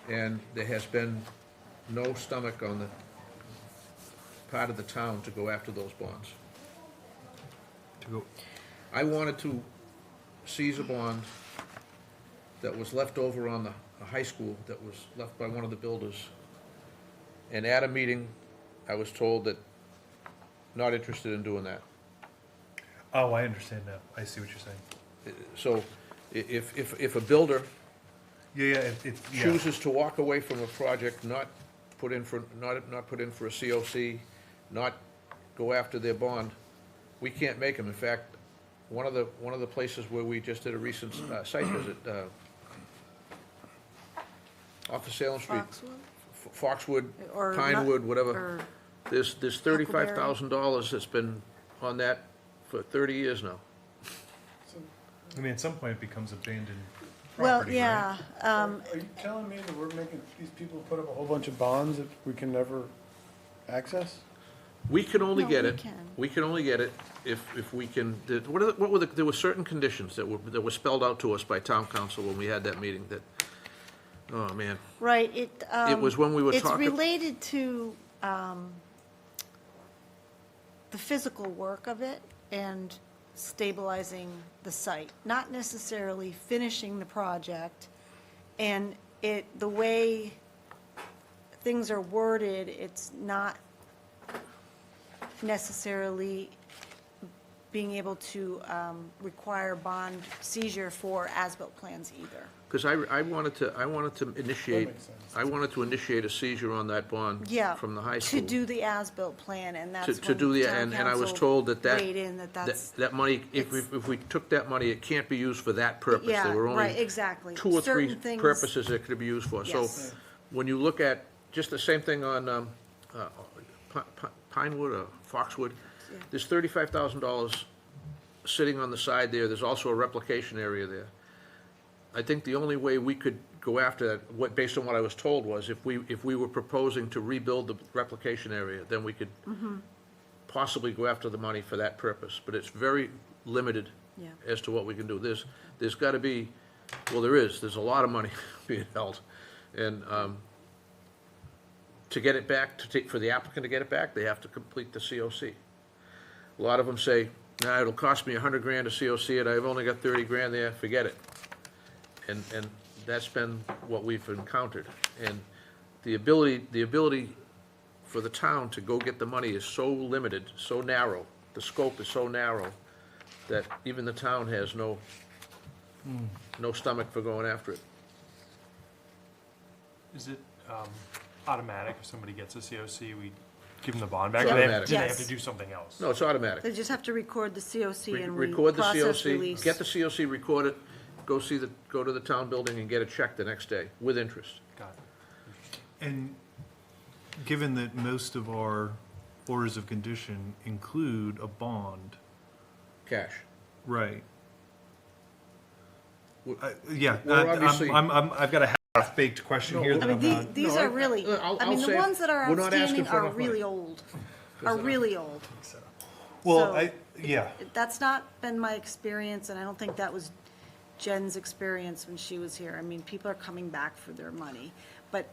Speaker 1: and there has been no stomach on the part of the town to go after those bonds.
Speaker 5: To go,
Speaker 1: I wanted to seize a bond that was left over on the high school, that was left by one of the builders. And at a meeting, I was told that not interested in doing that.
Speaker 5: oh, I understand now. I see what you're saying.
Speaker 1: So if a builder
Speaker 5: Yeah, yeah.
Speaker 1: chooses to walk away from a project, not put in for a COC, not go after their bond, we can't make them. In fact, one of the places where we just did a recent site visit, off of Salem Street, Foxwood,
Speaker 4: Or
Speaker 1: Pinewood,
Speaker 4: not-
Speaker 1: whatever.
Speaker 4: or
Speaker 1: There's $35,000 that's been on that for 30 years now.
Speaker 5: I mean, at some point it becomes abandoned
Speaker 4: Well,
Speaker 5: property,
Speaker 4: yeah,
Speaker 9: Are you telling me that we're making these people put up a whole bunch of bonds that we can never access?
Speaker 1: We can only
Speaker 4: No,
Speaker 1: get
Speaker 4: we
Speaker 1: it.
Speaker 4: can.
Speaker 1: We can only get it if we can. There were certain conditions that were spelled out to us by town council when we had that meeting. That, oh man,
Speaker 4: right,
Speaker 1: it was when we were
Speaker 4: it's
Speaker 1: talking.
Speaker 4: related to, the physical work of it and stabilizing the site, not necessarily finishing the project. And the way things are worded, it's not necessarily being able to require bond seizure for as-built plans either.
Speaker 1: Because I wanted to initiate.
Speaker 9: makes sense.
Speaker 1: I wanted to initiate a seizure on that bond.
Speaker 4: Yeah.
Speaker 1: From the high
Speaker 4: To
Speaker 1: school.
Speaker 4: do the as-built plan, and that's
Speaker 1: To
Speaker 4: when
Speaker 1: do the,
Speaker 4: town
Speaker 1: and I was
Speaker 4: council
Speaker 1: told that
Speaker 4: weighed in that's.
Speaker 1: that money, if we took that money, it can't be used for that purpose.
Speaker 4: Yeah,
Speaker 1: There were
Speaker 4: right,
Speaker 1: only
Speaker 4: exactly.
Speaker 1: 2 or 3
Speaker 4: Certain things-
Speaker 1: purposes it could be used for. So
Speaker 4: Yes.
Speaker 1: when you look at, just the same thing on Pinewood or Foxwood,
Speaker 4: Yeah.
Speaker 1: there's $35,000 sitting on the side there. There's also a replication area there. I think the only way we could go after that, based on what I was told, was if we were proposing to rebuild the replication area, then we could possibly go after the money for that purpose. But it's very limited
Speaker 4: Yeah.
Speaker 1: as to what we can do. There's got to be, well, there's a lot of money being held. And to get it back, for the applicant to get it back, they have to complete the COC. A lot of them say, nah, it'll cost me $100,000 to COC it, I've only got 30 grand there, forget it. And that's been what we've encountered. And the ability for the town to go get the money is so limited, so narrow, the scope is so narrow, that even the town has no stomach for going after it.
Speaker 15: Is it automatic if somebody gets a COC, we give them the bond back?
Speaker 1: It's
Speaker 15: Or they
Speaker 1: automatic.
Speaker 15: do they have
Speaker 4: Yes.
Speaker 15: to do something else?
Speaker 1: No, it's automatic.
Speaker 4: They just have to record the COC and
Speaker 1: Record the
Speaker 4: process
Speaker 1: COC,
Speaker 4: release.
Speaker 1: get the COC, record it, go to the town building and get a check the next day, with interest.
Speaker 15: Got it.
Speaker 5: And given that most of our orders of condition include a bond,
Speaker 1: Cash.
Speaker 5: right?
Speaker 1: We're-
Speaker 5: Yeah,
Speaker 1: We're obviously-
Speaker 5: I've got a half-baked question
Speaker 1: No,
Speaker 5: here
Speaker 1: I
Speaker 5: that
Speaker 4: I
Speaker 5: I'm
Speaker 4: mean,
Speaker 5: not.
Speaker 4: these
Speaker 1: No,
Speaker 4: are really,
Speaker 1: I'll
Speaker 4: I mean, the
Speaker 1: say
Speaker 4: ones that are
Speaker 1: we're not asking
Speaker 4: outstanding
Speaker 1: for
Speaker 4: are
Speaker 1: enough money.
Speaker 4: really old, are really old.
Speaker 5: Well,
Speaker 4: So-
Speaker 5: yeah,
Speaker 4: That's not been my experience, and I don't think that was Jen's experience when she was here. I mean, people are coming back for their money, but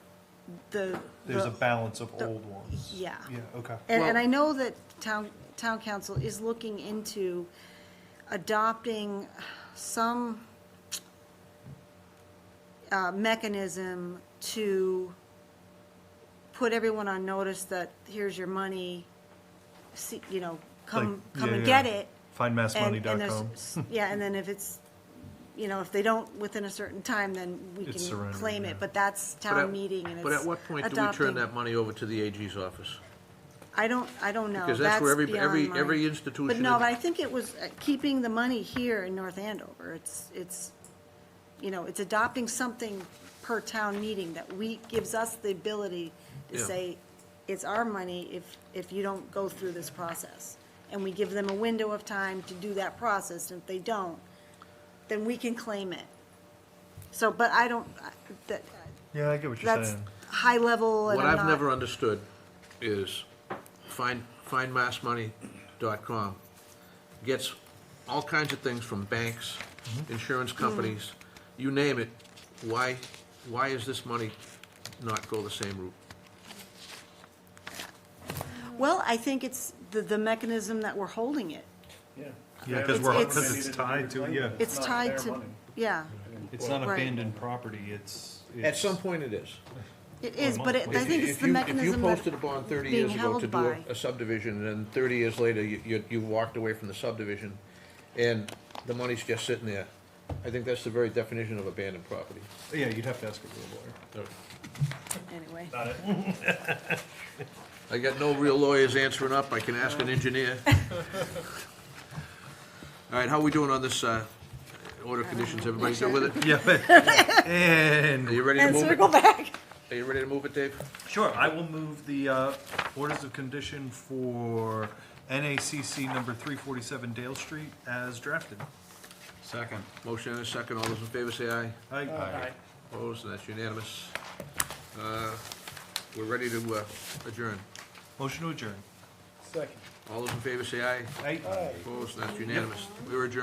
Speaker 5: there's a balance of old ones.
Speaker 4: yeah.
Speaker 5: Yeah, okay.
Speaker 4: And
Speaker 1: Well-
Speaker 4: I know that town council is looking into adopting some mechanism to put everyone on notice that here's your money, see, you know, come and get it. And there's-
Speaker 5: Findmassmoney.com.
Speaker 4: Yeah, and then if it's, you know, if they don't within a certain time, then we
Speaker 5: It's
Speaker 4: can
Speaker 5: surrendered,
Speaker 4: claim
Speaker 5: yeah.
Speaker 4: it, but that's
Speaker 1: But at-
Speaker 4: town meeting and it's
Speaker 1: But at what point do we turn
Speaker 4: adopting-
Speaker 1: that money over to the AG's office?
Speaker 4: I don't know.
Speaker 1: Because that's where
Speaker 4: beyond my-
Speaker 1: every institution.
Speaker 4: But no, but I think it was keeping the money here in North Andover. It's, you know, it's adopting something per town meeting that gives us the ability to
Speaker 1: Yeah.
Speaker 4: say, it's our money if you don't go through this process. And we give them a window of time to do that process, and if they don't, then we can claim it. So, but I don't, that,
Speaker 5: Yeah, I get what you're
Speaker 4: that's
Speaker 5: saying.
Speaker 4: high level and
Speaker 1: What
Speaker 4: I'm
Speaker 1: I've
Speaker 4: not-
Speaker 1: never understood is findmassmoney.com gets all kinds of things from banks, insurance companies, you name it. Why is this money not go the same route?
Speaker 4: Well, I think it's the mechanism that we're holding it.
Speaker 5: Yeah,
Speaker 4: It's- it's-
Speaker 5: because it's tied to, yeah.
Speaker 4: It's
Speaker 5: not
Speaker 4: tied
Speaker 5: their
Speaker 4: to,
Speaker 5: money.
Speaker 4: yeah,
Speaker 8: It's not
Speaker 4: Right.
Speaker 8: abandoned property, it's.
Speaker 1: At some point it is.
Speaker 4: it is, but I think it's
Speaker 1: If
Speaker 4: the
Speaker 1: you
Speaker 4: mechanism
Speaker 1: posted
Speaker 4: that
Speaker 1: a bond 30
Speaker 4: being
Speaker 1: years ago to
Speaker 4: held
Speaker 1: do
Speaker 4: by.
Speaker 1: a subdivision, and then 30 years later, you walked away from the subdivision, and the money's just sitting there, I think that's the very definition of abandoned property.
Speaker 5: Yeah, you'd have to ask a real lawyer.
Speaker 4: Anyway.
Speaker 1: I got no real lawyers answering up, I can ask an engineer. All right, how are we doing on this order of conditions? Everybody good with it?
Speaker 5: Yeah, and.
Speaker 1: Are you ready to
Speaker 4: And
Speaker 1: move
Speaker 4: circle
Speaker 1: it?
Speaker 4: back.
Speaker 1: Are you ready to move it, Dave?
Speaker 5: Sure, I will move the orders of condition for NACC number 347 Dale Street as drafted.
Speaker 8: Second.
Speaker 1: Motion and a second, all those in favor say aye.
Speaker 5: Aye.
Speaker 1: Opposed, and that's unanimous. We're ready to adjourn.
Speaker 5: Motion to adjourn.
Speaker 9: Second.
Speaker 1: All those in favor say aye.
Speaker 5: Aye.
Speaker 1: Opposed, and that's unanimous. We're adjourned.